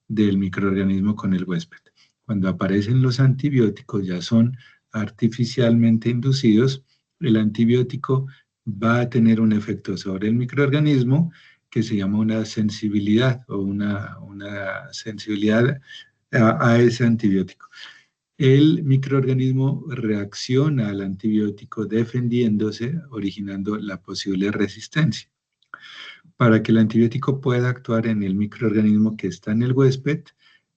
del microorganismo con el huésped. Cuando aparecen los antibióticos ya son artificialmente inducidos, el antibiótico va a tener un efecto sobre el microorganismo que se llama una sensibilidad o una sensibilidad a ese antibiótico. El microorganismo reacciona al antibiótico defendiéndose, originando la posible resistencia. Para que el antibiótico pueda actuar en el microorganismo que está en el huésped,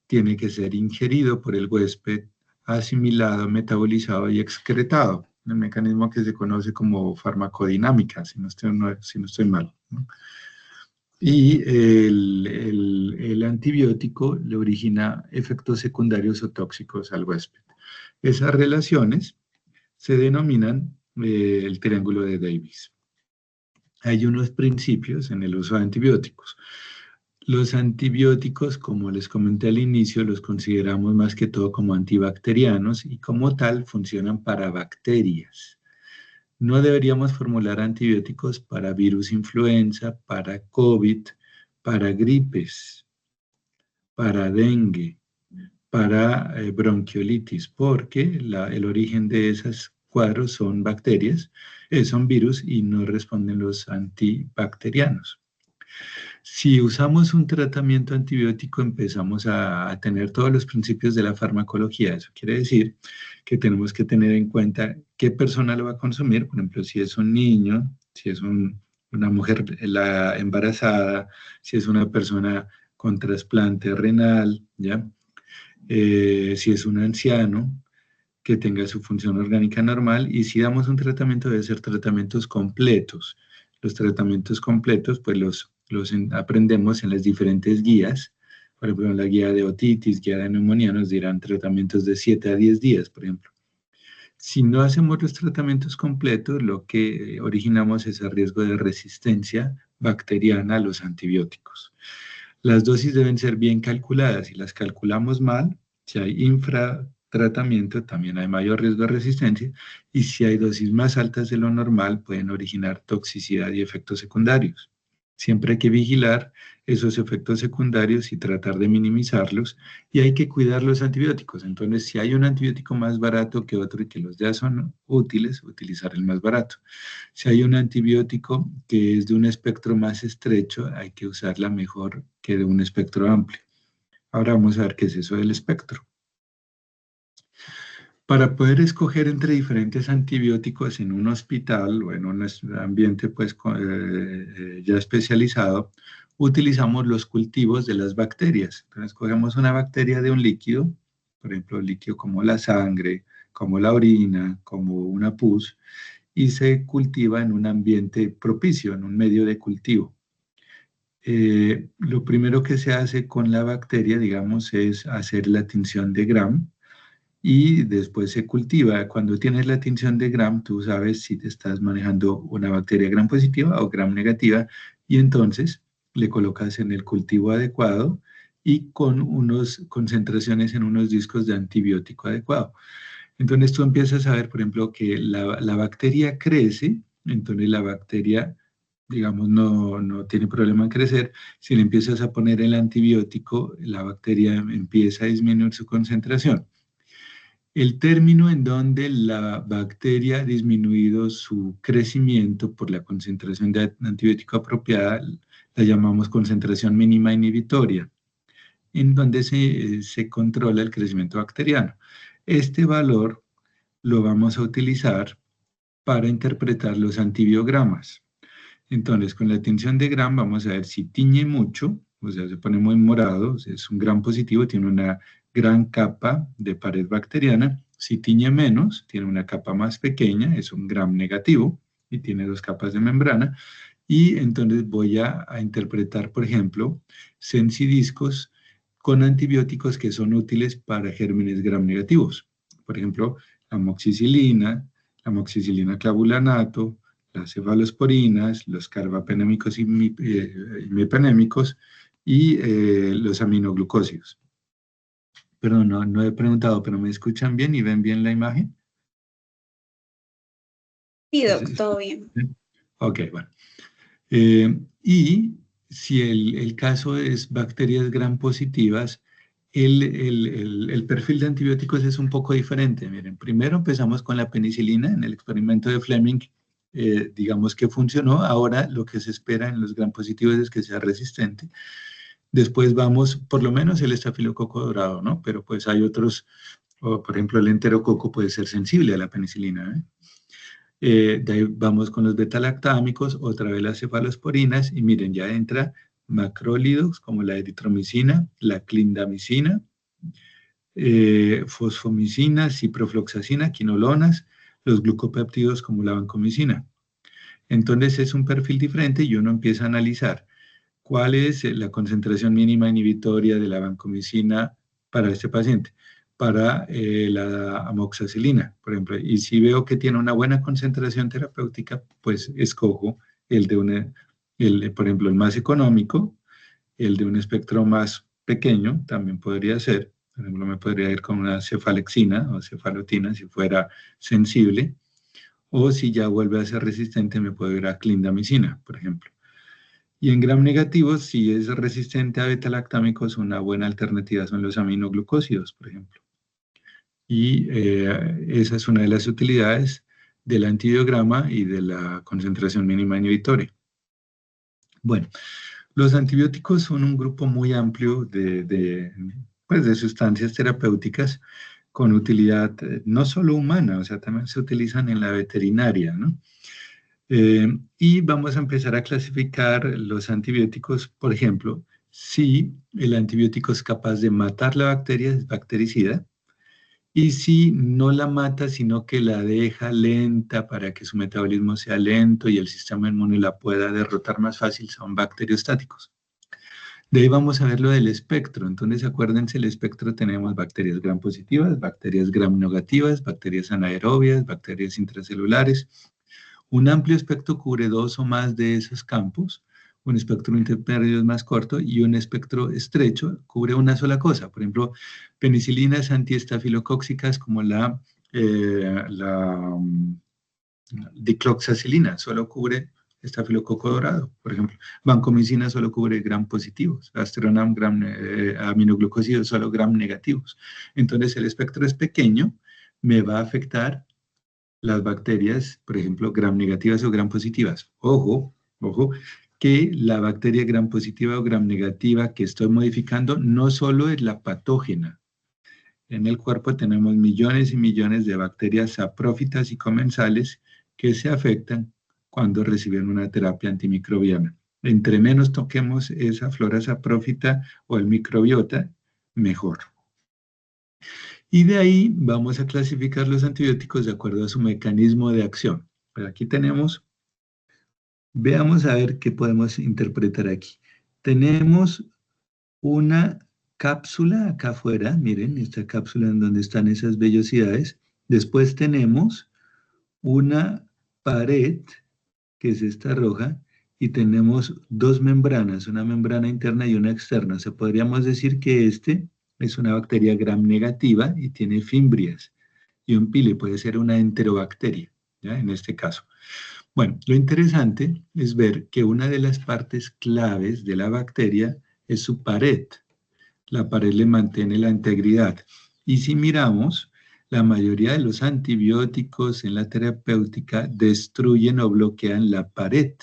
tiene que ser ingerido por el huésped, asimilado, metabolizado y excretado, un mecanismo que se conoce como farmacodinámica, si no estoy mal, ¿no? Y el antibiótico le origina efectos secundarios o tóxicos al huésped. Esas relaciones se denominan el triángulo de Davis. Hay unos principios en el uso de antibióticos. Los antibióticos, como les comenté al inicio, los consideramos más que todo como antibacterianos y como tal funcionan para bacterias. No deberíamos formular antibióticos para virus influenza, para COVID, para gripes, para dengue, para bronquiolitis, porque el origen de esos cuadros son bacterias, son virus y no responden los antibacterianos. Si usamos un tratamiento antibiótico, empezamos a tener todos los principios de la farmacología. Eso quiere decir que tenemos que tener en cuenta qué persona lo va a consumir. Por ejemplo, si es un niño, si es una mujer embarazada, si es una persona con trasplante renal, ¿ya? Si es un anciano que tenga su función orgánica normal, y si damos un tratamiento debe ser tratamientos completos. Los tratamientos completos pues los aprendemos en las diferentes guías. Por ejemplo, en la guía de otitis, guía de neumonía, nos dirán tratamientos de 7 a 10 días, por ejemplo. Si no hacemos los tratamientos completos, lo que originamos es el riesgo de resistencia bacteriana a los antibióticos. Las dosis deben ser bien calculadas. Si las calculamos mal, si hay infratratamiento, también hay mayor riesgo de resistencia. Y si hay dosis más altas de lo normal, pueden originar toxicidad y efectos secundarios. Siempre hay que vigilar esos efectos secundarios y tratar de minimizarlos, y hay que cuidar los antibióticos. Entonces, si hay un antibiótico más barato que otro y que los ya son útiles, utilizar el más barato. Si hay un antibiótico que es de un espectro más estrecho, hay que usarla mejor que de un espectro amplio. Ahora vamos a ver qué es eso del espectro. Para poder escoger entre diferentes antibióticos en un hospital o en un ambiente pues, ya especializado, utilizamos los cultivos de las bacterias. Entonces, cogemos una bacteria de un líquido, por ejemplo, líquido como la sangre, como la orina, como una pus, y se cultiva en un ambiente propicio, en un medio de cultivo. Lo primero que se hace con la bacteria, digamos, es hacer la tinción de Gram, y después se cultiva. Cuando tienes la tinción de Gram, tú sabes si te estás manejando una bacteria Gram positiva o Gram negativa, y entonces le colocas en el cultivo adecuado y con unas concentraciones en unos discos de antibiótico adecuado. Entonces tú empiezas a ver, por ejemplo, que la bacteria crece, entonces la bacteria, digamos, no tiene problema en crecer. Si le empiezas a poner el antibiótico, la bacteria empieza a disminuir su concentración. El término en donde la bacteria ha disminuido su crecimiento por la concentración de antibiótico apropiada, la llamamos concentración mínima inhibitoria, en donde se controla el crecimiento bacteriano. Este valor lo vamos a utilizar para interpretar los antibiogramas. Entonces, con la tinción de Gram vamos a ver si tiñe mucho, o sea, se pone muy morado, es un Gram positivo, tiene una gran capa de pared bacteriana. Si tiñe menos, tiene una capa más pequeña, es un Gram negativo y tiene 2 capas de membrana. Y entonces voy a interpretar, por ejemplo, sensidiscos con antibióticos que son útiles para gérmenes Gram negativos. Por ejemplo, la amoxicilina clavulanato, las cefalosporinas, los carbapenémicos y imipenémicos y los aminoglucósidos. Perdón, no he preguntado, pero ¿me escuchan bien y ven bien la imagen? Sí, Doc, todo bien. Ok, bueno. Y si el caso es bacterias Gram positivas, el perfil de antibióticos es un poco diferente. Miren, primero empezamos con la penicilina en el experimento de Fleming, digamos que funcionó. Ahora lo que se espera en los Gram positivos es que sea resistente. Después vamos, por lo menos el estafilococo dorado, ¿no? Pero pues hay otros, por ejemplo el enterococo puede ser sensible a la penicilina, de ahí vamos con los betalactámicos, otra vez las cefalosporinas, y miren, ya entra macrólidos como la eritromicina, la clindamicina, fosfomicina, ciprofloxacina, quinolonas, los glucopéptidos como la vancomicina. Entonces es un perfil diferente y uno empieza a analizar cuál es la concentración mínima inhibitoria de la vancomicina para este paciente, para la amoxicilina, por ejemplo, y si veo que tiene una buena concentración terapéutica, pues escojo por ejemplo, el más económico, el de un espectro más pequeño, también podría ser, por ejemplo, me podría ir con una cefalexina o cefalotina si fuera sensible, o si ya vuelve a ser resistente me puedo ir a clindamicina, por ejemplo. Y en gram negativos, si es resistente a beta-lactámicos, una buena alternativa son los aminoglucósidos, por ejemplo. Y esa es una de las utilidades del antibiograma y de la concentración mínima inhibitoria. Bueno, los antibióticos son un grupo muy amplio de sustancias terapéuticas con utilidad no solo humana, o sea, también se utilizan en la veterinaria, ¿no? Y vamos a empezar a clasificar los antibióticos, por ejemplo, si el antibiótico es capaz de matar la bacteria, es bactericida, y si no la mata, sino que la deja lenta para que su metabolismo sea lento y el sistema inmune la pueda derrotar más fácil, son bacteriostáticos. De ahí vamos a ver lo del espectro. Entonces, acuérdense, el espectro tenemos bacterias gram positivas, bacterias gram negativas, bacterias anaerobias, bacterias intracelulares. Un amplio espectro cubre 2 o más de esos campos. Un espectro intermedio es más corto y un espectro estrecho cubre una sola cosa. Por ejemplo, penicilinas antiestafilocóxicas como la dicloxacilina solo cubre estafilococo dorado, por ejemplo. Vancomicina solo cubre gram positivos, Astronam aminoglucósidos solo gram negativos. Entonces el espectro es pequeño, me va a afectar las bacterias, por ejemplo, gram negativas o gram positivas. Ojo, que la bacteria gram positiva o gram negativa que estoy modificando no solo es la patógena. En el cuerpo tenemos millones y millones de bacterias saprófitas y comensales que se afectan cuando reciben una terapia antimicrobiana. Entre menos toquemos esa flora saprófita o el microbiota, mejor. Y de ahí vamos a clasificar los antibióticos de acuerdo a su mecanismo de acción. Pero aquí tenemos, veamos a ver qué podemos interpretar aquí. Tenemos una cápsula acá afuera, miren, esta cápsula en donde están esas vellosidades. Después tenemos una pared, que es esta roja, y tenemos dos membranas, una membrana interna y una externa. O sea, podríamos decir que este es una bacteria gram negativa y tiene fimbrias. Y un pili puede ser una enterobacteria, ¿ya? En este caso. Bueno, lo interesante es ver que una de las partes claves de la bacteria es su pared. La pared le mantiene la integridad. Y si miramos, la mayoría de los antibióticos en la terapéutica destruyen o bloquean la pared,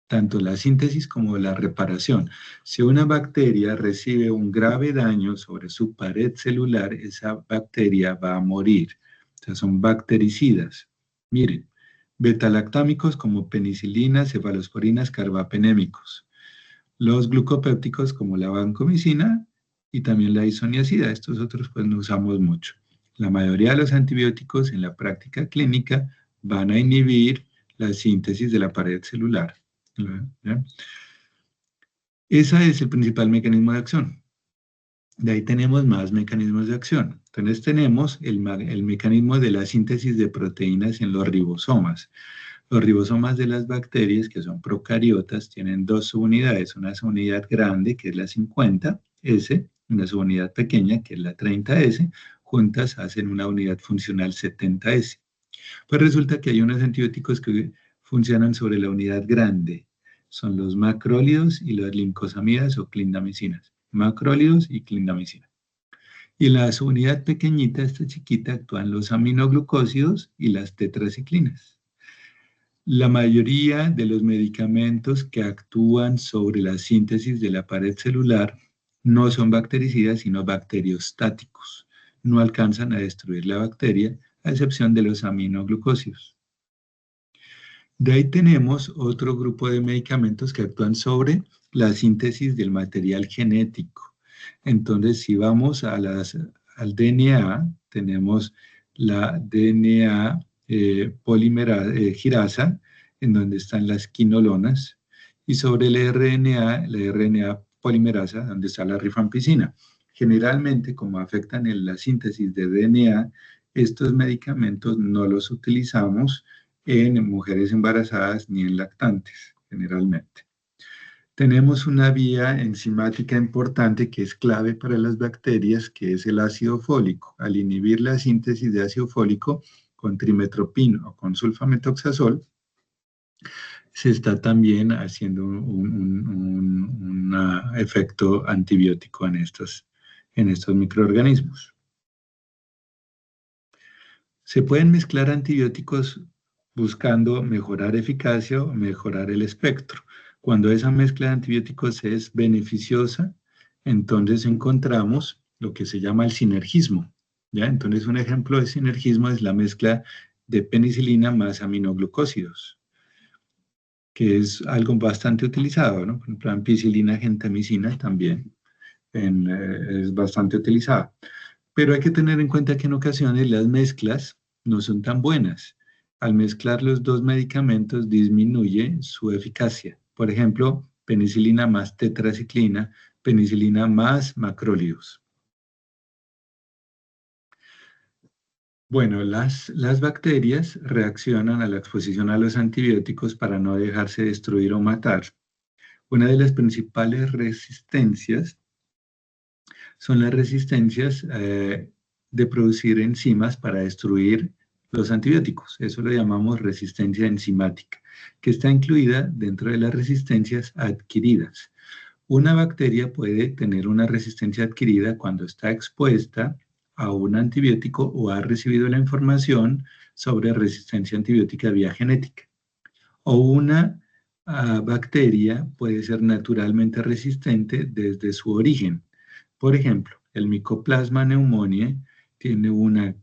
tanto la síntesis como la reparación. Si una bacteria recibe un grave daño sobre su pared celular, esa bacteria va a morir. O sea, son bactericidas. Miren, betalactámicos como penicilina, cefalosporinas, carbapenémicos. Los glucopépticos como la vancomicina y también la isoniazida. Estos otros pues no usamos mucho. La mayoría de los antibióticos en la práctica clínica van a inhibir la síntesis de la pared celular. ¿Ya? Ese es el principal mecanismo de acción. De ahí tenemos más mecanismos de acción. Entonces tenemos el mecanismo de la síntesis de proteínas en los ribosomas. Los ribosomas de las bacterias, que son procariotas, tienen dos subunidades. Una subunidad grande, que es la 50S, una subunidad pequeña, que es la 30S. Juntas hacen una unidad funcional 70S. Pues resulta que hay unos antibióticos que funcionan sobre la unidad grande. Son los macrólidos y las lincosamidas o clindamicinas. Macrólidos y clindamicina. Y en la subunidad pequeñita, esta chiquita, actúan los aminoglucósidos y las tetraciclinas. La mayoría de los medicamentos que actúan sobre la síntesis de la pared celular no son bactericidas, sino bacteriostáticos. No alcanzan a destruir la bacteria, a excepción de los aminoglucósidos. De ahí tenemos otro grupo de medicamentos que actúan sobre la síntesis del material genético. Entonces, si vamos a al DNA, tenemos la DNA girasa, en donde están las quinolonas, y sobre el RNA, la RNA polimerasa, donde está la rifampicina. Generalmente, como afectan en la síntesis de DNA, estos medicamentos no los utilizamos en mujeres embarazadas ni en lactantes, generalmente. Tenemos una vía enzimática importante que es clave para las bacterias, que es el ácido fólico. Al inhibir la síntesis de ácido fólico, con trimetoprim o con sulfamethoxazol, se está también haciendo un efecto antibiótico en estos microorganismos. Se pueden mezclar antibióticos buscando mejorar eficacia o mejorar el espectro. Cuando esa mezcla de antibióticos es beneficiosa, entonces encontramos lo que se llama el sinergismo, ¿ya? Entonces un ejemplo de sinergismo es la mezcla de penicilina más aminoglucósidos, que es algo bastante utilizado, ¿no? Por ejemplo, ampicilina, gentamicina también es bastante utilizada. Pero hay que tener en cuenta que en ocasiones las mezclas no son tan buenas. Al mezclar los dos medicamentos disminuye su eficacia. Por ejemplo, penicilina más tetraciclina, penicilina más macrólidos. Bueno, las bacterias reaccionan a la exposición a los antibióticos para no dejarse destruir o matar. Una de las principales resistencias son las resistencias de producir enzimas para destruir los antibióticos. Eso lo llamamos resistencia enzimática, que está incluida dentro de las resistencias adquiridas. Una bacteria puede tener una resistencia adquirida cuando está expuesta a un antibiótico o ha recibido la información sobre resistencia antibiótica vía genética. O una bacteria puede ser naturalmente resistente desde su origen. Por ejemplo, el Mycoplasma pneumoniae tiene una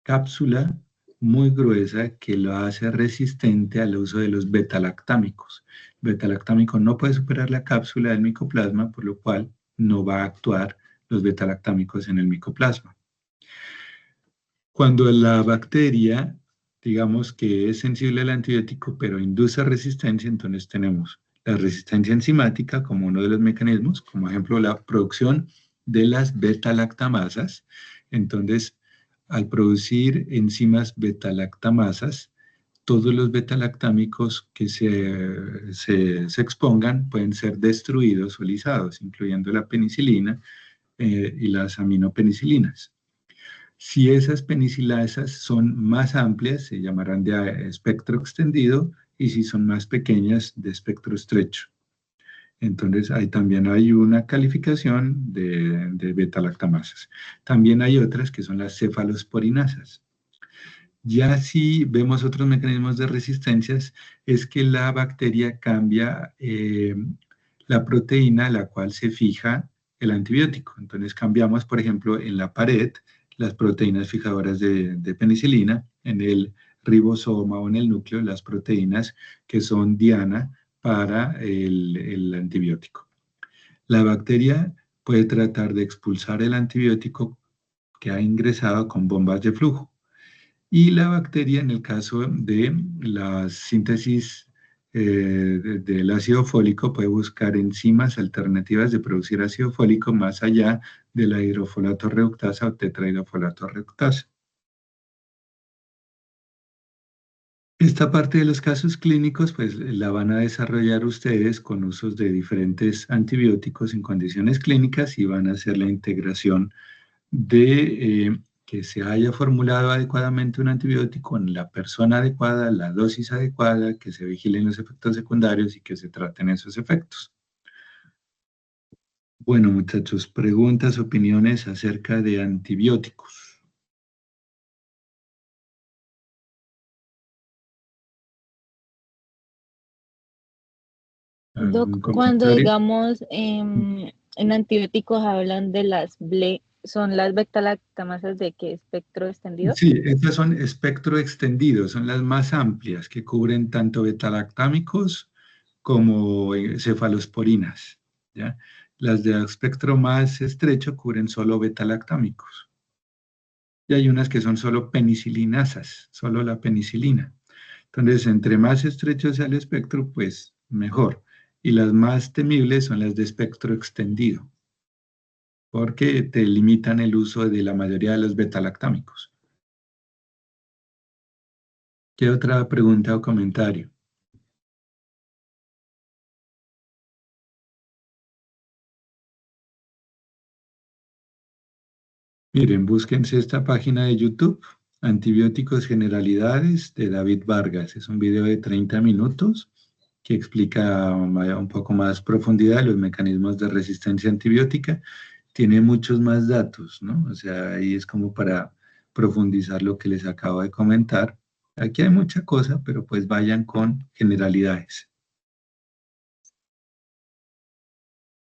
cápsula muy gruesa que lo hace resistente al uso de los betalactámicos. El betalactámico no puede superar la cápsula del micoplasma, por lo cual no va a actuar los betalactámicos en el micoplasma. Cuando la bacteria, digamos que es sensible al antibiótico, pero induce resistencia, entonces tenemos la resistencia enzimática como uno de los mecanismos, como ejemplo la producción de las beta-lactamasas. Entonces, al producir enzimas beta-lactamasas, todos los beta-lactámicos que se expongan pueden ser destruidos o lisados, incluyendo la penicilina y las aminopenicilinas. Si esas penicilasas son más amplias, se llamarán de espectro extendido, y si son más pequeñas, de espectro estrecho. Entonces, ahí también hay una calificación de beta-lactamasas. También hay otras que son las cefalosporinasas. Ya si vemos otros mecanismos de resistencias, es que la bacteria cambia la proteína a la cual se fija el antibiótico. Entonces cambiamos, por ejemplo, en la pared las proteínas fijadoras de penicilina, en el ribosoma o en el núcleo las proteínas que son diana para el antibiótico. La bacteria puede tratar de expulsar el antibiótico que ha ingresado con bombas de flujo. Y la bacteria, en el caso de la síntesis del ácido fólico, puede buscar enzimas alternativas de producir ácido fólico más allá de la hidrofolato reductasa o tetrahidrofolato reductasa. Esta parte de los casos clínicos, pues la van a desarrollar ustedes con usos de diferentes antibióticos en condiciones clínicas y van a hacer la integración de que se haya formulado adecuadamente un antibiótico en la persona adecuada, la dosis adecuada, que se vigilen los efectos secundarios y que se traten esos efectos. Bueno, muchachos, preguntas, opiniones acerca de antibióticos. Doc, cuando digamos en antibióticos hablan de las ¿son las beta-lactamasas de qué espectro extendido? Sí, estas son espectro extendido, son las más amplias que cubren tanto betalactámicos como cefalosporinas, ¿ya? Las de espectro más estrecho cubren solo betalactámicos. Y hay unas que son solo penicilinasas, solo la penicilina. Entonces, entre más estrecho sea el espectro, pues mejor. Y las más temibles son las de espectro extendido, porque te limitan el uso de la mayoría de los betalactámicos. ¿Qué otra pregunta o comentario? Miren, búsquense esta página de YouTube, Antibióticos Generalidades de David Vargas. Es un video de 30 minutos que explica un poco más profundidad los mecanismos de resistencia antibiótica. Tiene muchos más datos, ¿no? O sea, ahí es como para profundizar lo que les acabo de comentar. Aquí hay mucha cosa, pero pues vayan con generalidades.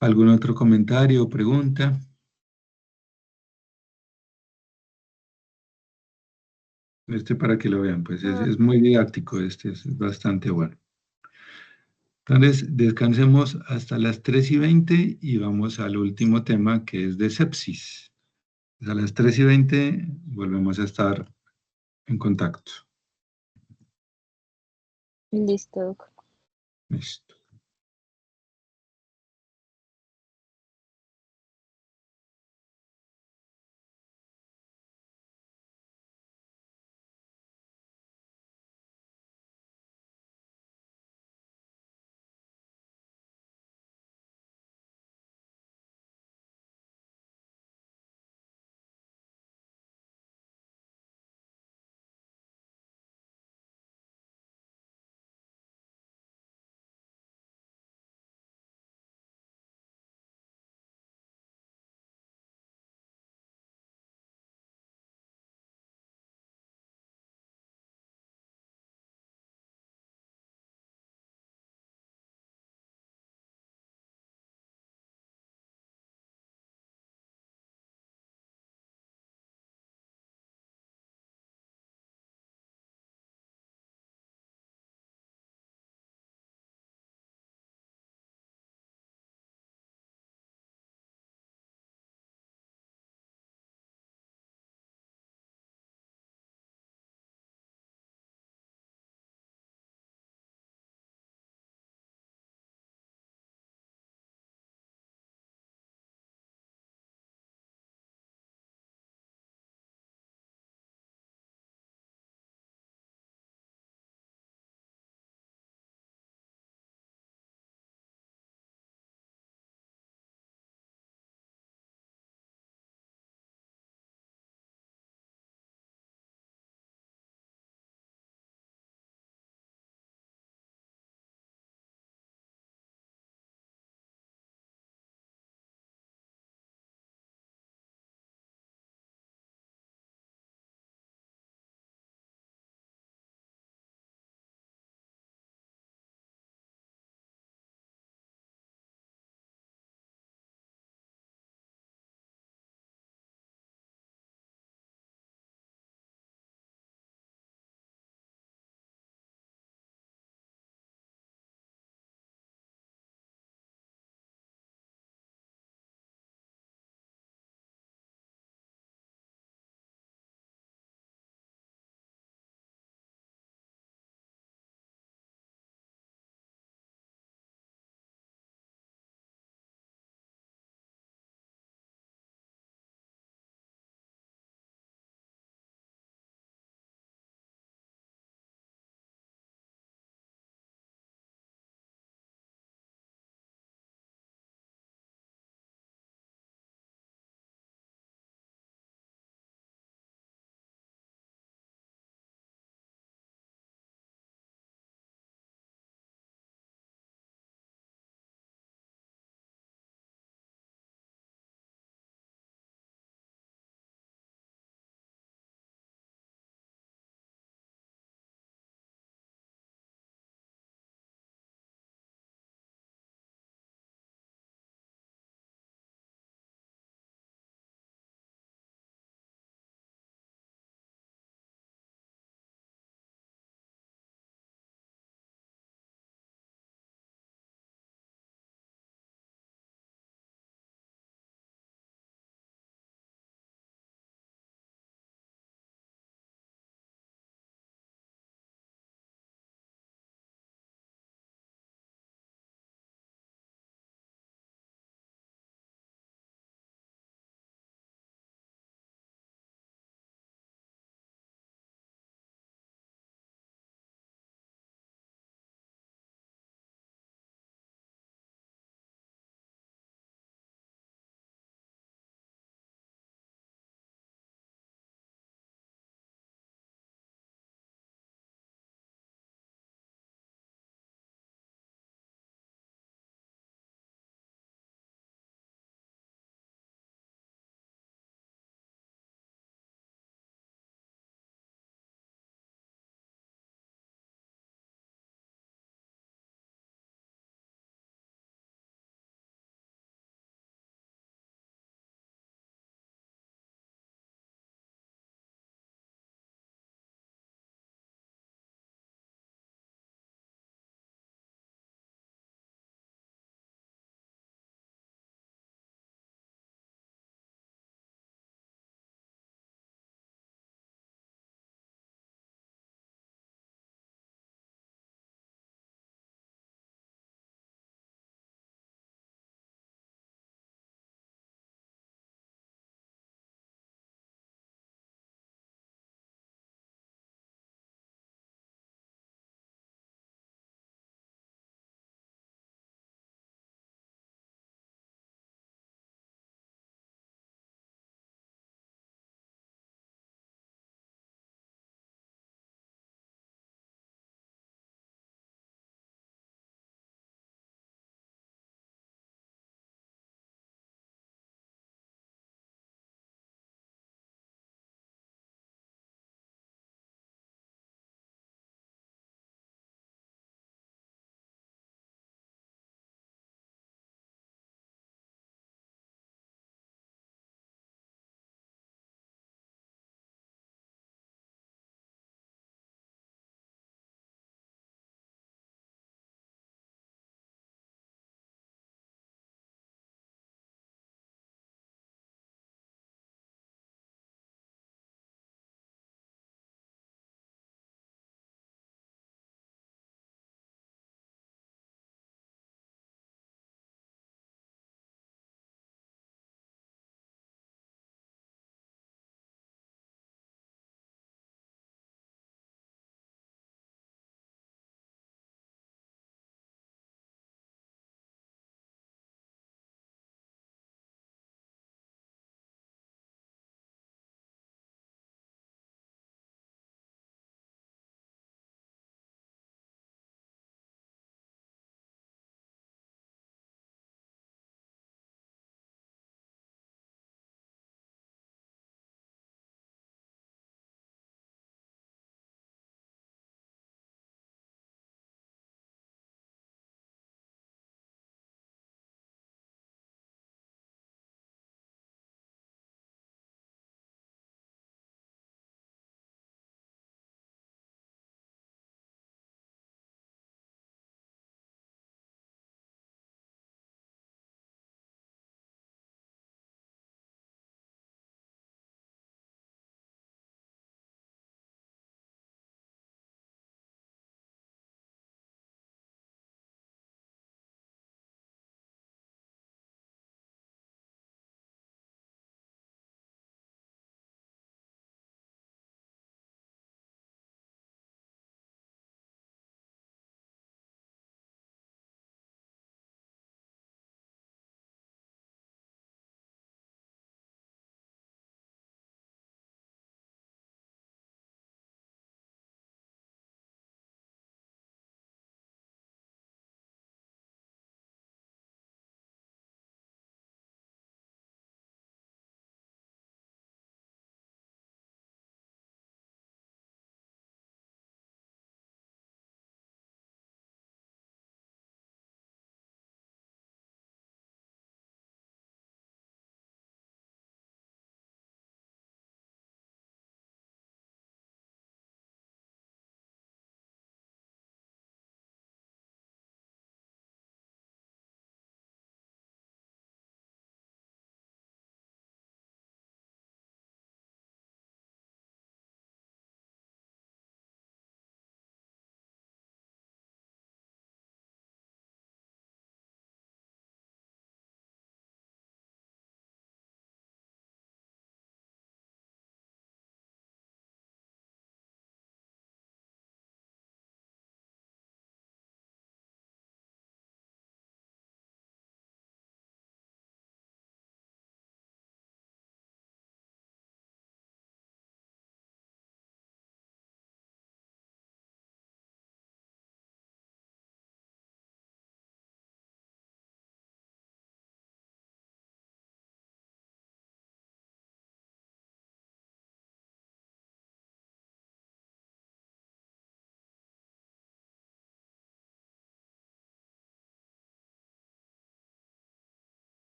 ¿Algún otro comentario o pregunta? Este para que lo vean, pues es muy didáctico, este es bastante bueno. Entonces, descansemos hasta las 3:20 y vamos al último tema que es de sepsis. A las 3:20 volvemos a estar en contacto. Listo. Listo.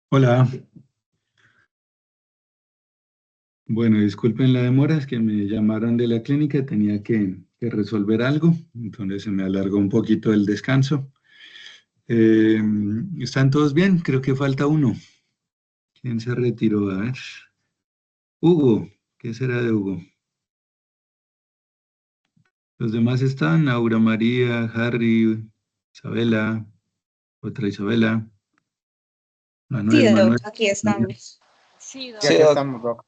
Hola. Bueno, disculpen la demora, es que me llamaron de la clínica, tenía que resolver algo, entonces se me alargó un poquito el descanso. ¿Están todos bien? Creo que falta uno. ¿Quién se retiró? A ver. Hugo, ¿qué será de Hugo? Los demás están, Aura María, Harry, Isabela, otra Isabela, Sí, Manuel, Doc, Manuel. aquí estamos. Sí, Y aquí estamos, Doc.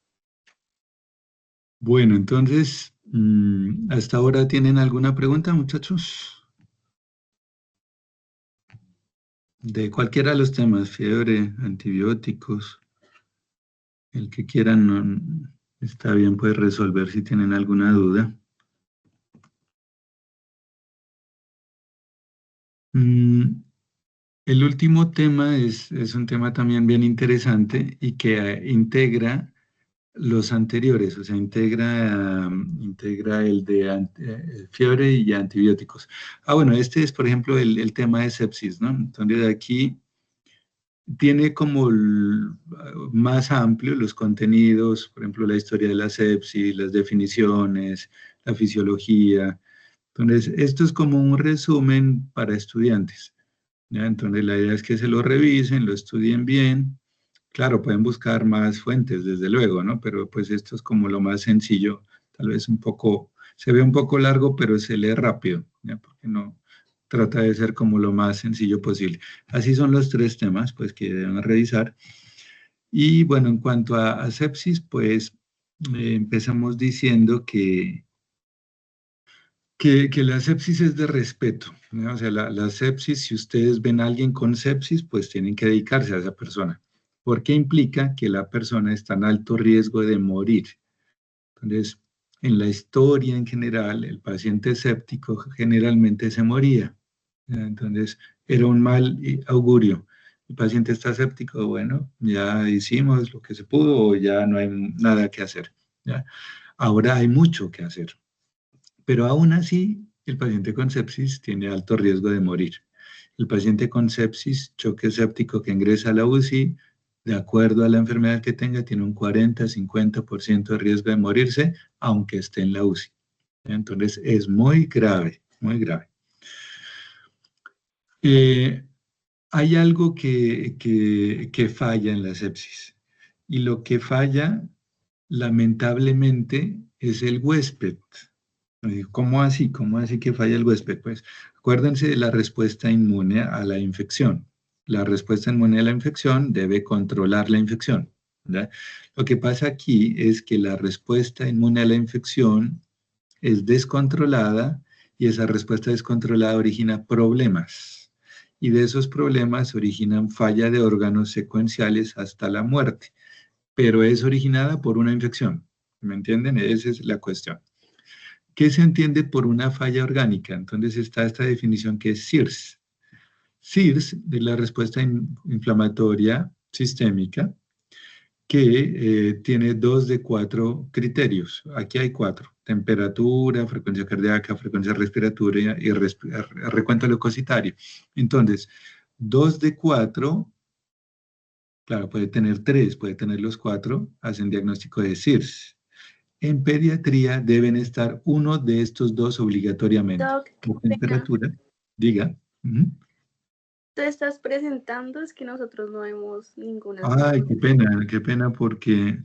Bueno, entonces, ¿hasta ahora tienen alguna pregunta, muchachos? De cualquiera de los temas, fiebre, antibióticos, el que quieran, está bien, puede resolver si tienen alguna duda. El último tema es un tema también bien interesante y que integra los anteriores, o sea, integra el de fiebre y antibióticos. Bueno, este es, por ejemplo, el tema de sepsis, ¿no? Entonces, aquí tiene como más amplio los contenidos, por ejemplo, la historia de la sepsis, las definiciones, la fisiología. Entonces, esto es como un resumen para estudiantes, ¿ya? Entonces, la idea es que se lo revisen, lo estudien bien. Claro, pueden buscar más fuentes, desde luego, ¿no? Pero pues esto es como lo más sencillo, tal vez un poco, se ve un poco largo, pero se lee rápido, ¿ya? Porque no trata de ser como lo más sencillo posible. Así son los tres temas, pues, que deben revisar. Y bueno, en cuanto a sepsis, pues, empezamos diciendo que la sepsis es de respeto, ¿no? O sea, la sepsis, si ustedes ven a alguien con sepsis, pues tienen que dedicarse a esa persona, porque implica que la persona está en alto riesgo de morir. Entonces, en la historia en general, el paciente séptico generalmente se moría. ¿Ya? Entonces, era un mal augurio. El paciente está séptico, bueno, ya hicimos lo que se pudo o ya no hay nada que hacer, ¿ya? Ahora hay mucho que hacer. Pero aún así, el paciente con sepsis tiene alto riesgo de morir. El paciente con sepsis, choque séptico que ingresa a la UCI, de acuerdo a la enfermedad que tenga, tiene un 40-50% de riesgo de morirse, aunque esté en la UCI. Entonces, es muy grave, muy grave. Hay algo que falla en la sepsis, y lo que falla, lamentablemente, es el huésped. ¿Cómo así? ¿Cómo así que falla el huésped? Pues acuérdense de la respuesta inmune a la infección. La respuesta inmune a la infección debe controlar la infección, ¿ya? Lo que pasa aquí es que la respuesta inmune a la infección es descontrolada y esa respuesta descontrolada origina problemas. Y de esos problemas originan falla de órganos secuenciales hasta la muerte, pero es originada por una infección. ¿Me entienden? Esa es la cuestión. ¿Qué se entiende por una falla orgánica? Entonces está esta definición que es SIRS. SIRS es la respuesta inflamatoria sistémica que tiene 2 de 4 criterios. Aquí hay 4: temperatura, frecuencia cardíaca, frecuencia respiratoria y recuento leucocitario. Entonces, 2 de 4, claro, puede tener 3, puede tener los 4, hacen diagnóstico de SIRS. En pediatría deben estar uno de estos dos obligatoriamente. Doc, qué La pena. temperatura, diga. Tú estás presentando, es que nosotros no vemos ninguna Ay, pregunta. qué pena porque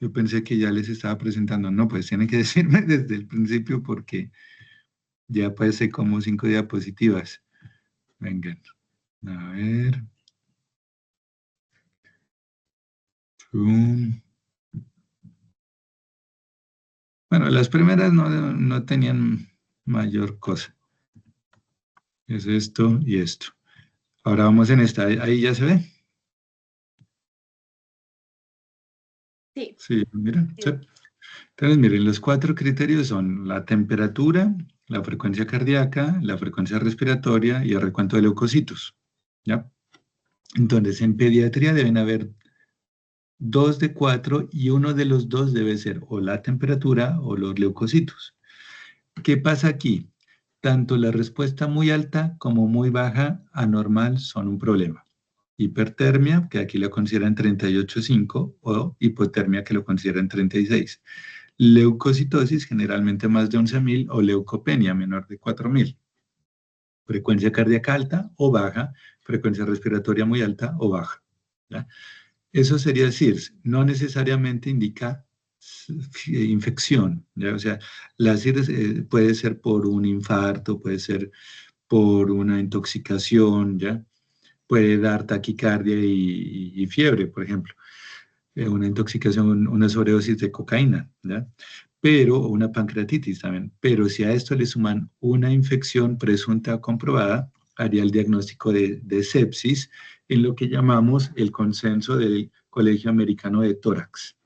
yo pensé que ya les estaba presentando. No, pues tienen que decirme desde el principio porque ya pasé como 5 diapositivas. Vengan, a ver. Bueno, las primeras no tenían mayor cosa. Es esto y esto. Ahora vamos en esta. Ahí ya se ve. Sí, Sí, mira. sí, Sí. Entonces, miren, los 4 criterios son la temperatura, la frecuencia cardíaca, la frecuencia respiratoria y el recuento de leucocitos, ¿ya? Entonces, en pediatría deben haber 2 de 4 y uno de los dos debe ser o la temperatura o los leucocitos. ¿Qué pasa aquí? Tanto la respuesta muy alta como muy baja, anormal, son un problema. hipertermia, que aquí lo consideran 38,5, o hipotermia, que lo consideran 36. Leucocitosis, generalmente más de 11.000, o leucopenia, menor de 4.000. Frecuencia cardíaca alta o baja, frecuencia respiratoria muy alta o baja, ¿ya? Eso sería decir, no necesariamente indica infección, ¿ya? O sea, la CIRS puede ser por un infarto, puede ser por una intoxicación, ¿ya? Puede dar taquicardia y fiebre, por ejemplo. Una intoxicación, una sobredosis de cocaína, ¿ya? Pero una pancreatitis también. Pero si a esto le suman una infección presunta o comprobada, haría el diagnóstico de sepsis en lo que llamamos el consenso del Colegio Americano de Tórax.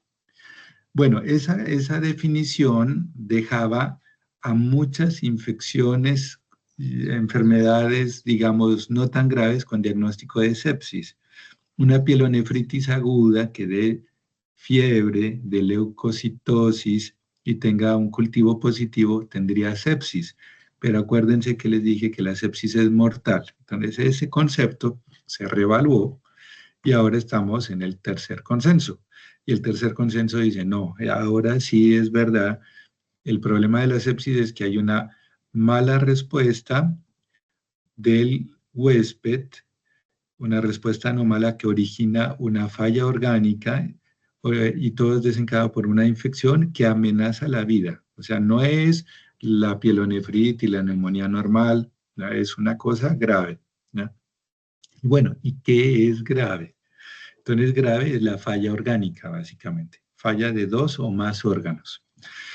Bueno, esa definición dejaba a muchas infecciones, enfermedades, digamos, no tan graves con diagnóstico de sepsis. Una pielonefritis aguda que dé fiebre, de leucocitosis y tenga un cultivo positivo, tendría sepsis. Pero acuérdense que les dije que la sepsis es mortal. Entonces ese concepto se reevaluó y ahora estamos en el tercer consenso. Y el tercer consenso dice, no, ahora sí es verdad, el problema de la sepsis es que hay una mala respuesta del huésped, una respuesta anómala que origina una falla orgánica y todo es desencadenado por una infección que amenaza la vida. O sea, no es la pielonefritis, la neumonía normal, ¿no? Es una cosa grave, ¿no? Bueno, ¿y qué es grave? Entonces, grave es la falla orgánica, básicamente. Falla de 2 o más órganos.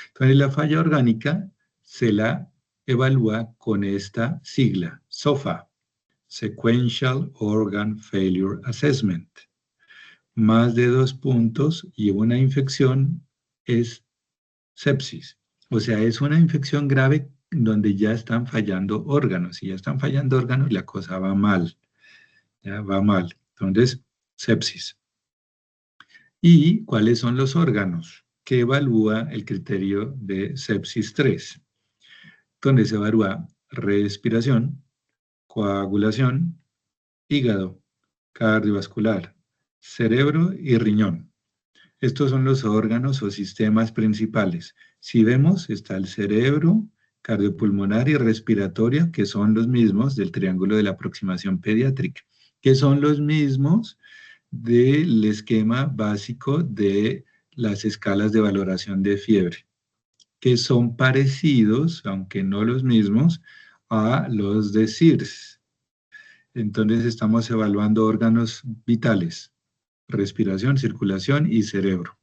Entonces, la falla orgánica se la evalúa con esta sigla, SOFA, Sequential Organ Failure Assessment. Más de 2 puntos y una infección es sepsis. O sea, es una infección grave donde ya están fallando órganos. Si ya están fallando órganos, la cosa va mal. Ya va mal. Entonces, sepsis. ¿Y cuáles son los órganos que evalúa el criterio de sepsis 3? Donde se evalúa respiración, coagulación, hígado, cardiovascular, cerebro y riñón. Estos son los órganos o sistemas principales. Si vemos, está el cerebro, cardiopulmonar y respiratorio, que son los mismos del triángulo de la aproximación pediátrica, que son los mismos del esquema básico de las escalas de valoración de fiebre, que son parecidos, aunque no los mismos, a los de CIRS. Entonces estamos evaluando órganos vitales, respiración, circulación y cerebro.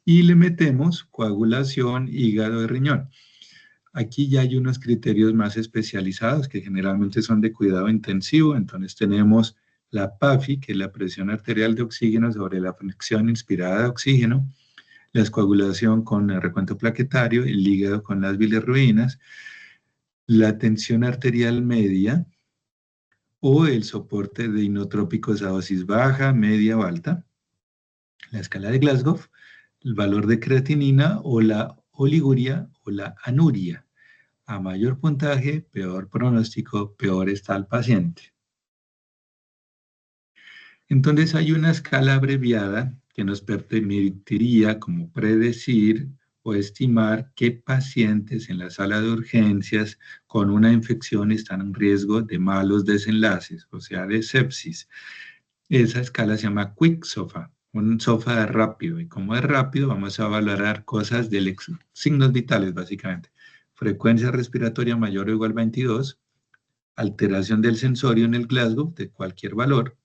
Y le metemos coagulación, hígado y riñón. Aquí ya hay unos criterios más especializados que generalmente son de cuidado intensivo. Entonces tenemos la PAFI, que es la presión arterial de oxígeno sobre la fracción inspirada de oxígeno, la coagulación con el recuento plaquetario, el hígado con las bilirrubinas, la tensión arterial media o el soporte de inotrópicos a dosis baja, media o alta, la escala de Glasgow, el valor de creatinina o la oliguria o la anuria. A mayor puntaje, peor pronóstico, peor está el paciente. Entonces hay una escala abreviada que nos permitiría como predecir o estimar qué pacientes en la sala de urgencias con una infección están en riesgo de malos desenlaces, o sea, de sepsis. Esa escala se llama Quick SOFA, un SOFA rápido. Y como es rápido, vamos a valorar cosas de signos vitales, básicamente. Frecuencia respiratoria mayor o igual a 22, alteración del sensorio en el Glasgow de cualquier valor,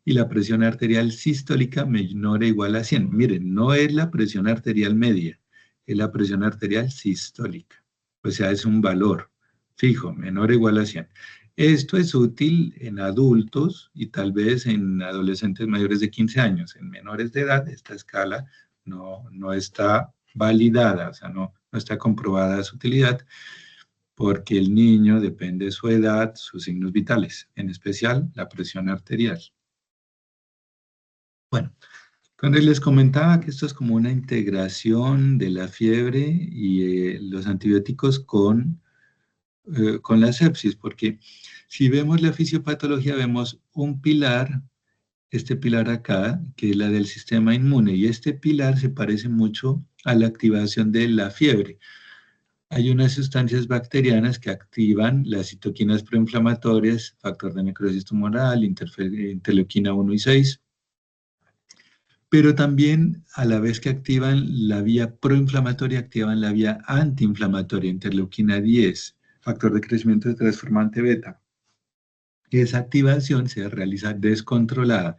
y la presión arterial sistólica menor o igual a 100. Miren, no es la presión arterial media, es la presión arterial sistólica. O sea, es un valor fijo, menor o igual a 100. Esto es útil en adultos y tal vez en adolescentes mayores de 15 años. En menores de edad, esta escala no está validada, o sea, no está comprobada su utilidad, porque el niño depende de su edad, sus signos vitales, en especial la presión arterial. Bueno, cuando les comentaba que esto es como una integración de la fiebre y los antibióticos con la sepsis, porque si vemos la fisiopatología, vemos un pilar este pilar acá, que es la del sistema inmune, y este pilar se parece mucho a la activación de la fiebre. Hay unas sustancias bacterianas que activan las citoquinas proinflamatorias, factor de necrosis tumoral, interleuquina 1 y 6, pero también a la vez que activan la vía proinflamatoria, activan la vía antiinflamatoria, interleuquina 10, factor de crecimiento de transformante beta. Esa activación se realiza descontrolada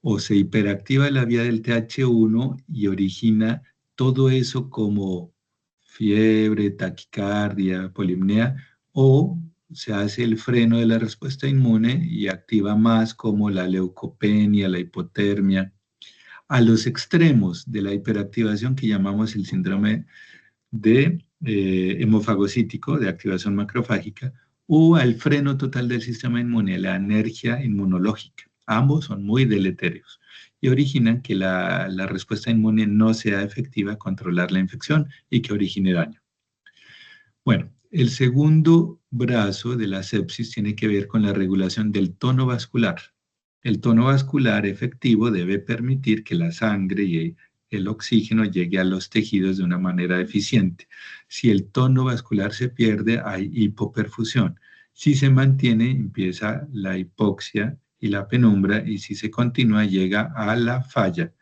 o se hiperactiva la vía del TH1 y origina todo eso como fiebre, taquicardia, polipnea, o se hace el freno de la respuesta inmune y activa más como la leucopenia, la hipotermia. A los extremos de la hiperactivación que llamamos el síndrome de hemofagocítico, de activación macrofágica, o al freno total del sistema inmune, la anergia inmunológica. Ambos son muy deleterios y originan que la respuesta inmune no sea efectiva a controlar la infección y que origine daño. Bueno, el segundo brazo de la sepsis tiene que ver con la regulación del tono vascular. El tono vascular efectivo debe permitir que la sangre y el oxígeno llegue a los tejidos de una manera eficiente. Si el tono vascular se pierde, hay hipoperfusión. Si se mantiene, empieza la hipoxia y la penumbra, y si se continúa, llega a la falla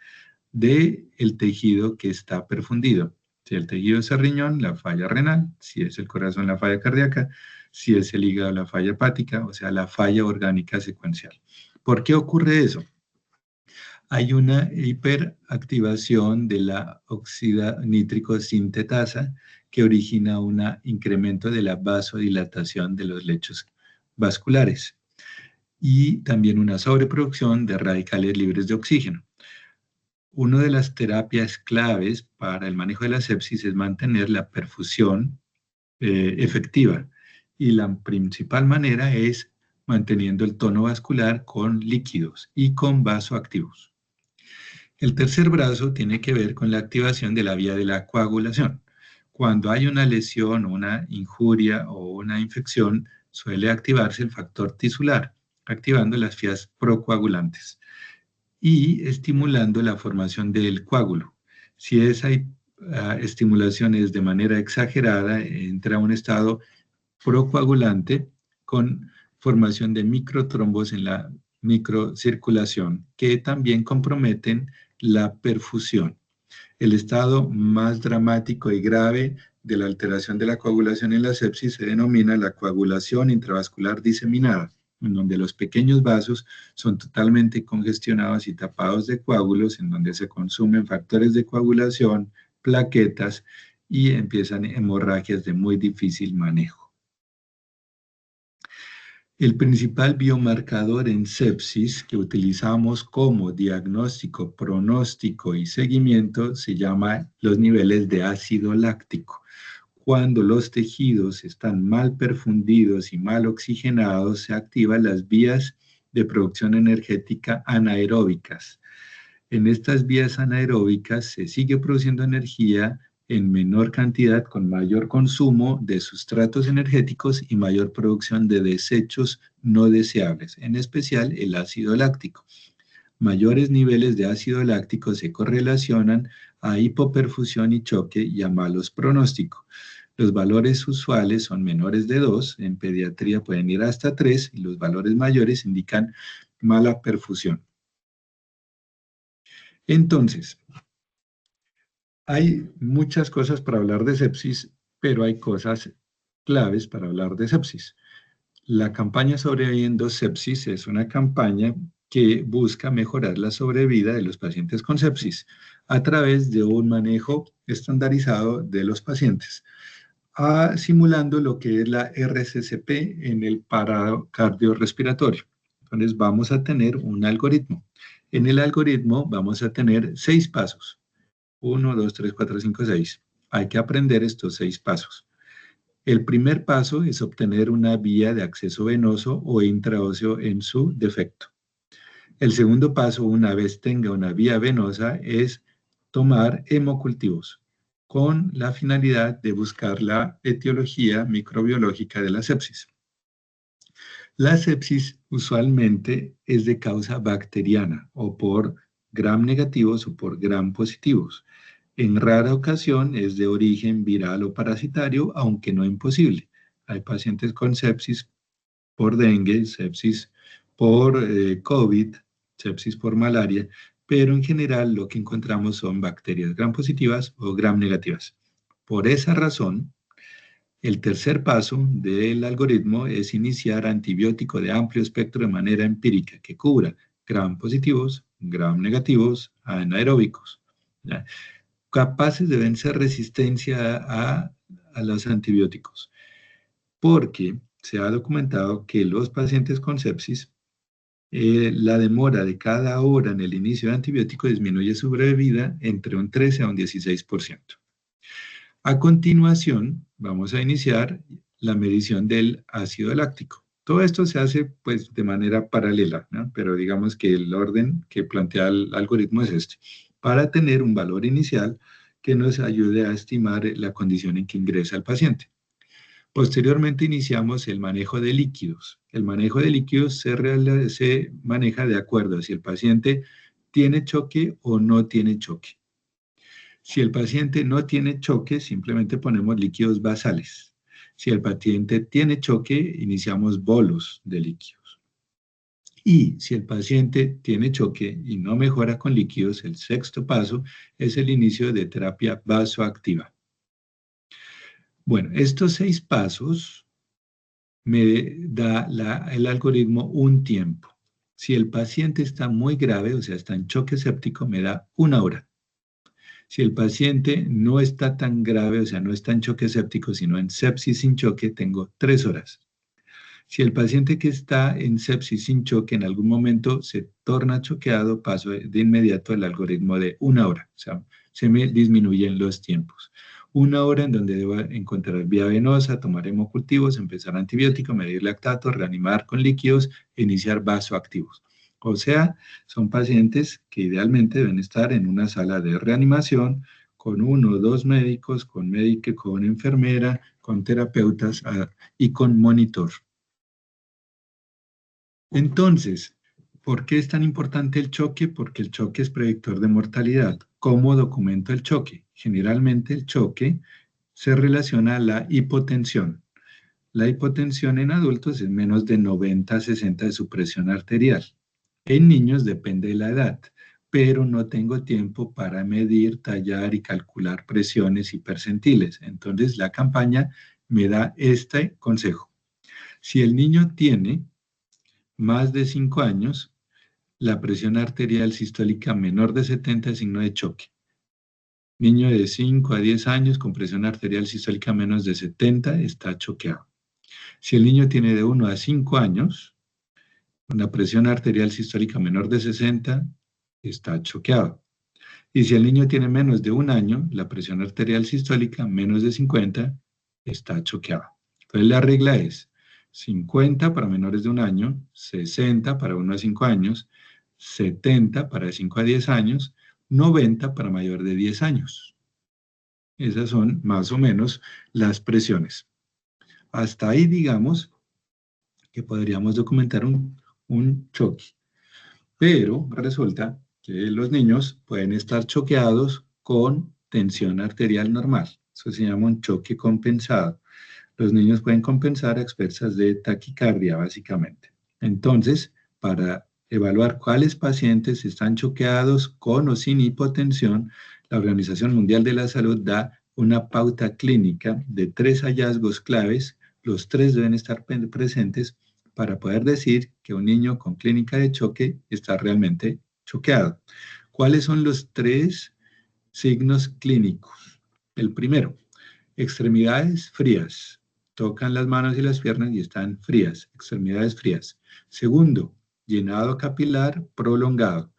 del tejido que está perfundido. Si el tejido es el riñón, la falla renal; si es el corazón, la falla cardíaca; si es el hígado, la falla hepática, o sea, la falla orgánica secuencial. ¿Por qué ocurre eso? Hay una hiperactivación de la óxido nítrico sintetasa que origina un incremento de la vasodilatación de los lechos vasculares y también una sobreproducción de radicales libres de oxígeno. Una de las terapias claves para el manejo de la sepsis es mantener la perfusión efectiva, y la principal manera es manteniendo el tono vascular con líquidos y con vasoactivos. El tercer brazo tiene que ver con la activación de la vía de la coagulación. Cuando hay una lesión, una injuria o una infección, suele activarse el factor tisular, activando las vías procoagulantes y estimulando la formación del coágulo. Si esa estimulación es de manera exagerada, entra a un estado procoagulante con formación de microtrombos en la microcirculación, que también comprometen la perfusión. El estado más dramático y grave de la alteración de la coagulación en la sepsis se denomina la coagulación intravascular diseminada, en donde los pequeños vasos son totalmente congestionados y tapados de coágulos, en donde se consumen factores de coagulación, plaquetas, y empiezan hemorragias de muy difícil manejo. El principal biomarcador en sepsis que utilizamos como diagnóstico, pronóstico y seguimiento se llama los niveles de ácido láctico. Cuando los tejidos están mal perfundidos y mal oxigenados, se activan las vías de producción energética anaeróbicas. En estas vías anaeróbicas se sigue produciendo energía en menor cantidad, con mayor consumo de sustratos energéticos y mayor producción de desechos no deseables, en especial el ácido láctico. Mayores niveles de ácido láctico se correlacionan a hipoperfusión y choque y a malos pronósticos. Los valores usuales son menores de 2, en pediatría pueden ir hasta 3, y los valores mayores indican mala perfusión. Entonces, hay muchas cosas para hablar de sepsis, pero hay cosas claves para hablar de sepsis. La campaña Sobreviviendo Sepsis es una campaña que busca mejorar la sobrevida de los pacientes con sepsis a través de un manejo estandarizado de los pacientes, simulando lo que es la RCCP en el paro cardiorrespiratorio. Entonces vamos a tener un algoritmo. En el algoritmo vamos a tener 6 pasos. 1, 2, 3, 4, 5, 6. Hay que aprender estos 6 pasos. El primer paso es obtener una vía de acceso venoso o intraóseo en su defecto. El segundo paso, una vez tenga una vía venosa, es tomar hemocultivos con la finalidad de buscar la etiología microbiológica de la sepsis. La sepsis usualmente es de causa bacteriana o por gram negativos o por gram positivos. En rara ocasión es de origen viral o parasitario, aunque no imposible. Hay pacientes con sepsis por dengue, sepsis por COVID, sepsis por malaria, pero en general lo que encontramos son bacterias gram positivas o gram negativas. Por esa razón, el tercer paso del algoritmo es iniciar antibiótico de amplio espectro de manera empírica que cubra gram positivos, gram negativos, anaeróbicos, ¿ya? Capaces de vencer resistencia a los antibióticos, porque se ha documentado que los pacientes con sepsis, la demora de cada hora en el inicio de antibiótico disminuye su sobrevida entre un 13 a un 16%. A continuación, vamos a iniciar la medición del ácido láctico. Todo esto se hace pues de manera paralela, ¿no? Pero digamos que el orden que plantea el algoritmo es este, para tener un valor inicial que nos ayude a estimar la condición en que ingresa el paciente. Posteriormente iniciamos el manejo de líquidos. El manejo de líquidos se maneja de acuerdo a si el paciente tiene choque o no tiene choque. Si el paciente no tiene choque, simplemente ponemos líquidos basales. Si el paciente tiene choque, iniciamos bolos de líquidos. Y si el paciente tiene choque y no mejora con líquidos, el sexto paso es el inicio de terapia vasoactiva. Bueno, estos 6 pasos me da el algoritmo un tiempo. Si el paciente está muy grave, o sea, está en choque séptico, me da 1 hora. Si el paciente no está tan grave, o sea, no está en choque séptico, sino en sepsis sin choque, tengo 3 horas. Si el paciente que está en sepsis sin choque en algún momento se torna choqueado, paso de inmediato al algoritmo de 1 hora. O sea, se me disminuyen los tiempos. 1 hora en donde debo encontrar vía venosa, tomar hemocultivos, empezar antibiótico, medir lactato, reanimar con líquidos e iniciar vasoactivos. O sea, son pacientes que idealmente deben estar en una sala de reanimación con 1 o 2 médicos, con médico, con enfermera, con terapeutas y con monitor. Entonces, ¿por qué es tan importante el choque? Porque el choque es predictor de mortalidad. ¿Cómo documento el choque? Generalmente el choque se relaciona a la hipotensión. La hipotensión en adultos es menos de 90-60 de su presión arterial. En niños depende de la edad, pero no tengo tiempo para medir, tallar y calcular presiones y percentiles. Entonces la campaña me da este consejo. Si el niño tiene más de 5 años, la presión arterial sistólica menor de 70 es signo de choque. Niño de 5 a 10 años con presión arterial sistólica menos de 70 está choqueado. Si el niño tiene de 1 a 5 años, una presión arterial sistólica menor de 60 está choqueado. Y si el niño tiene menos de 1 año, la presión arterial sistólica menos de 50 está choqueado. Entonces la regla es 50 para menores de 1 año, 60 para 1 a 5 años, 70 para 5 a 10 años, 90 para mayor de 10 años. Esas son más o menos las presiones. Hasta ahí digamos que podríamos documentar un choque. Pero resulta que los niños pueden estar choqueados con tensión arterial normal. Eso se llama un choque compensado. Los niños pueden compensar a expensas de taquicardia, básicamente. Entonces, para evaluar cuáles pacientes están choqueados con o sin hipotensión, la Organización Mundial de la Salud da una pauta clínica de 3 hallazgos claves. Los 3 deben estar presentes para poder decir que un niño con clínica de choque está realmente choqueado. ¿Cuáles son los 3 signos clínicos? El primero, extremidades frías. Tocan las manos y las piernas y están frías, extremidades frías. Segundo, llenado capilar prolongado.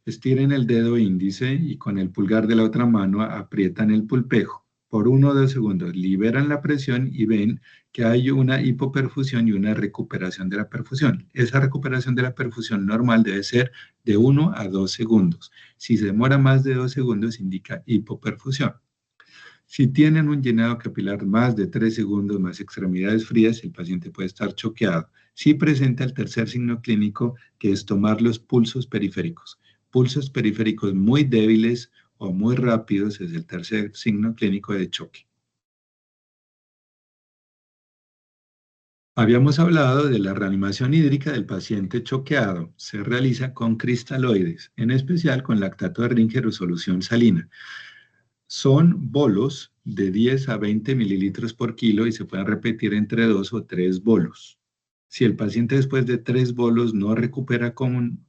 Estiren el dedo índice y con el pulgar de la otra mano aprietan el pulpejo. Por 1 o 2 segundos liberan la presión y ven que hay una hipoperfusión y una recuperación de la perfusión. Esa recuperación de la perfusión normal debe ser de 1 a 2 segundos. Si se demora más de 2 segundos, indica hipoperfusión. Si tienen un llenado capilar más de 3 segundos más extremidades frías, el paciente puede estar choqueado. Si presenta el tercer signo clínico, que es tomar los pulsos periféricos. Pulsos periféricos muy débiles o muy rápidos es el tercer signo clínico de choque. Habíamos hablado de la reanimación hídrica del paciente choqueado. Se realiza con cristaloides, en especial con lactato de Ringer o solución salina. Son bolos de 10 a 20 mililitros por kilo y se pueden repetir entre 2 o 3 bolos. Si el paciente después de 3 bolos no recupera con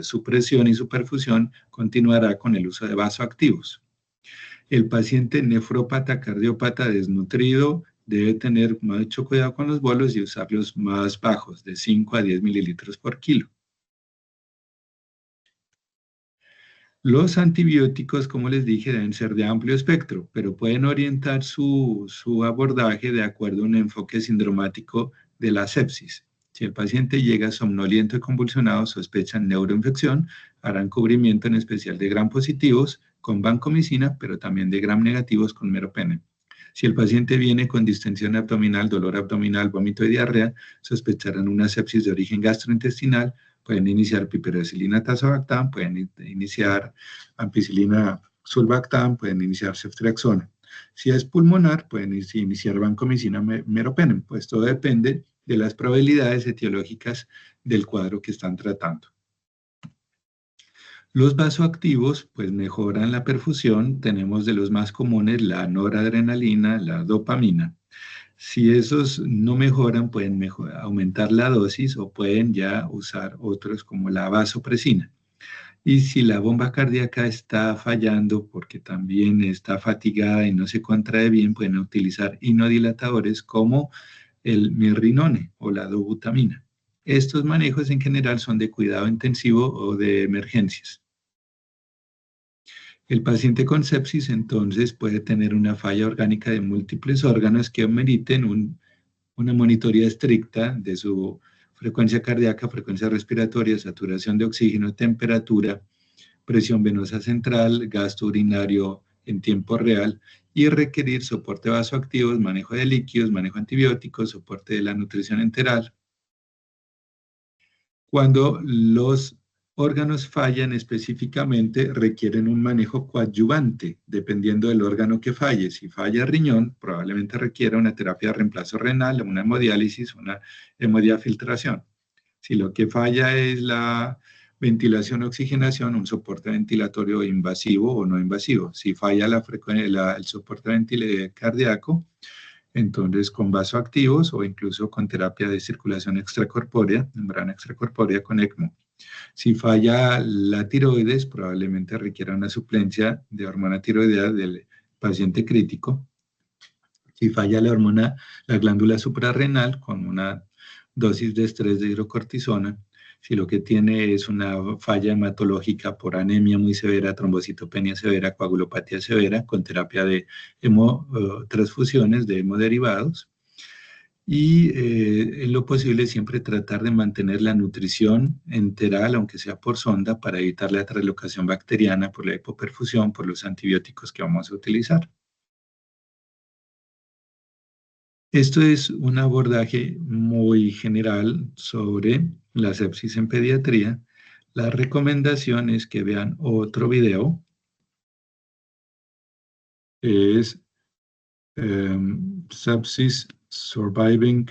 su presión y su perfusión, continuará con el uso de vasoactivos. El paciente nefrópata, cardiópata, desnutrido, debe tener mucho cuidado con los bolos y usarlos más bajos, de 5 a 10 mililitros por kilo. Los antibióticos, como les dije, deben ser de amplio espectro, pero pueden orientar su abordaje de acuerdo a un enfoque sindromático de la sepsis. Si el paciente llega somnoliento y convulsionado, sospechan neuroinfección, harán cubrimiento en especial de gram positivos con vancomicina, pero también de gram negativos con meropenem. Si el paciente viene con distensión abdominal, dolor abdominal, vómito y diarrea, sospecharán una sepsis de origen gastrointestinal. Pueden iniciar piperacilina tazobactam, pueden iniciar ampicilina sulbactam, pueden iniciar ceftriaxona. Si es pulmonar, pueden iniciar vancomicina meropenem, pues todo depende de las probabilidades etiológicas del cuadro que están tratando. Los vasoactivos, pues mejoran la perfusión. Tenemos de los más comunes la noradrenalina, la dopamina. Si esos no mejoran, pueden aumentar la dosis o pueden ya usar otros como la vasopresina. Y si la bomba cardíaca está fallando porque también está fatigada y no se contrae bien, pueden utilizar inodilatadores como el mirrinone o la dobutamina. Estos manejos en general son de cuidado intensivo o de emergencias. El paciente con sepsis entonces puede tener una falla orgánica de múltiples órganos que ameriten una monitoría estricta de su frecuencia cardíaca, frecuencia respiratoria, saturación de oxígeno, temperatura, presión venosa central, gasto urinario en tiempo real y requerir soporte vasoactivos, manejo de líquidos, manejo de antibióticos, soporte de la nutrición enteral. Cuando los órganos fallan específicamente, requieren un manejo coadyuvante, dependiendo del órgano que falle. Si falla el riñón, probablemente requiera una terapia de reemplazo renal, una hemodiálisis, una hemodiafiltración. Si lo que falla es la ventilación o oxigenación, un soporte ventilatorio invasivo o no invasivo. Si falla el soporte cardíaco, entonces con vasoactivos o incluso con terapia de circulación extracorpórea, membrana extracorpórea con ECMO. Si falla la tiroides, probablemente requiera una suplencia de hormona tiroidea del paciente crítico. Si falla la glándula suprarrenal con una dosis de estrés de hidrocortisona, si lo que tiene es una falla hematológica por anemia muy severa, trombocitopenia severa, coagulopatía severa, con terapia de transfusiones de hemoderivados. Y en lo posible siempre tratar de mantener la nutrición enteral, aunque sea por sonda, para evitar la translocación bacteriana por la hipoperfusión, por los antibióticos que vamos a utilizar. Esto es un abordaje muy general sobre la sepsis en pediatría. La recomendación es que vean otro video. Es Sepsis Surviving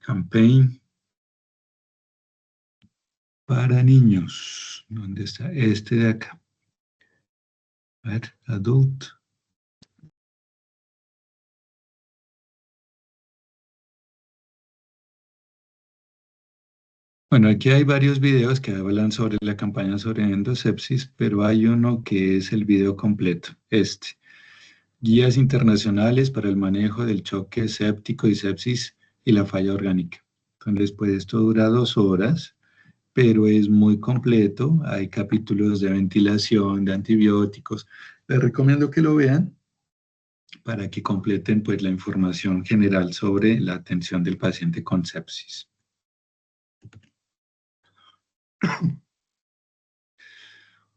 Campaign para niños. ¿Dónde está? Este de acá. A ver, adult. Bueno, aquí hay varios videos que hablan sobre la campaña sobre endosepsis, pero hay uno que es el video completo, este. Guías internacionales para el manejo del choque séptico y sepsis y la falla orgánica. Entonces, pues esto dura 2 horas, pero es muy completo. Hay capítulos de ventilación, de antibióticos. Les recomiendo que lo vean para que completen pues la información general sobre la atención del paciente con sepsis.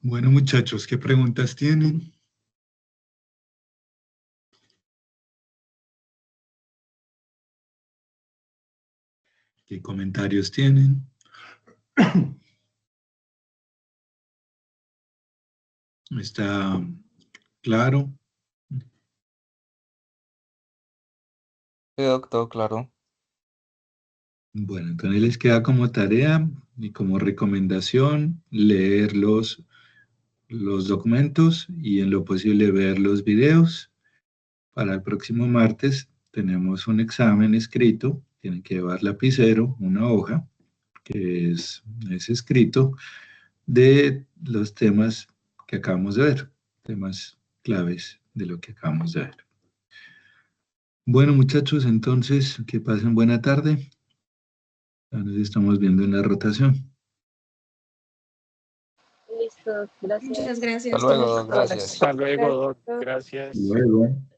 Bueno, muchachos, ¿qué preguntas tienen? ¿Qué comentarios tienen? ¿Está claro? Sí, doctor, claro. Bueno, entonces les queda como tarea y como recomendación leer los documentos y en lo posible ver los videos. Para el próximo martes tenemos un examen escrito, tienen que llevar lapicero, una hoja, que es escrito de los temas que acabamos de ver, temas claves de lo que acabamos de ver. Bueno, muchachos, entonces, que pasen buena tarde. Ya nos estamos viendo en la rotación. Listo, gracias. Muchas gracias. Hasta luego, Hasta gracias. Hasta luego, Doc. luego. Gracias. Luego.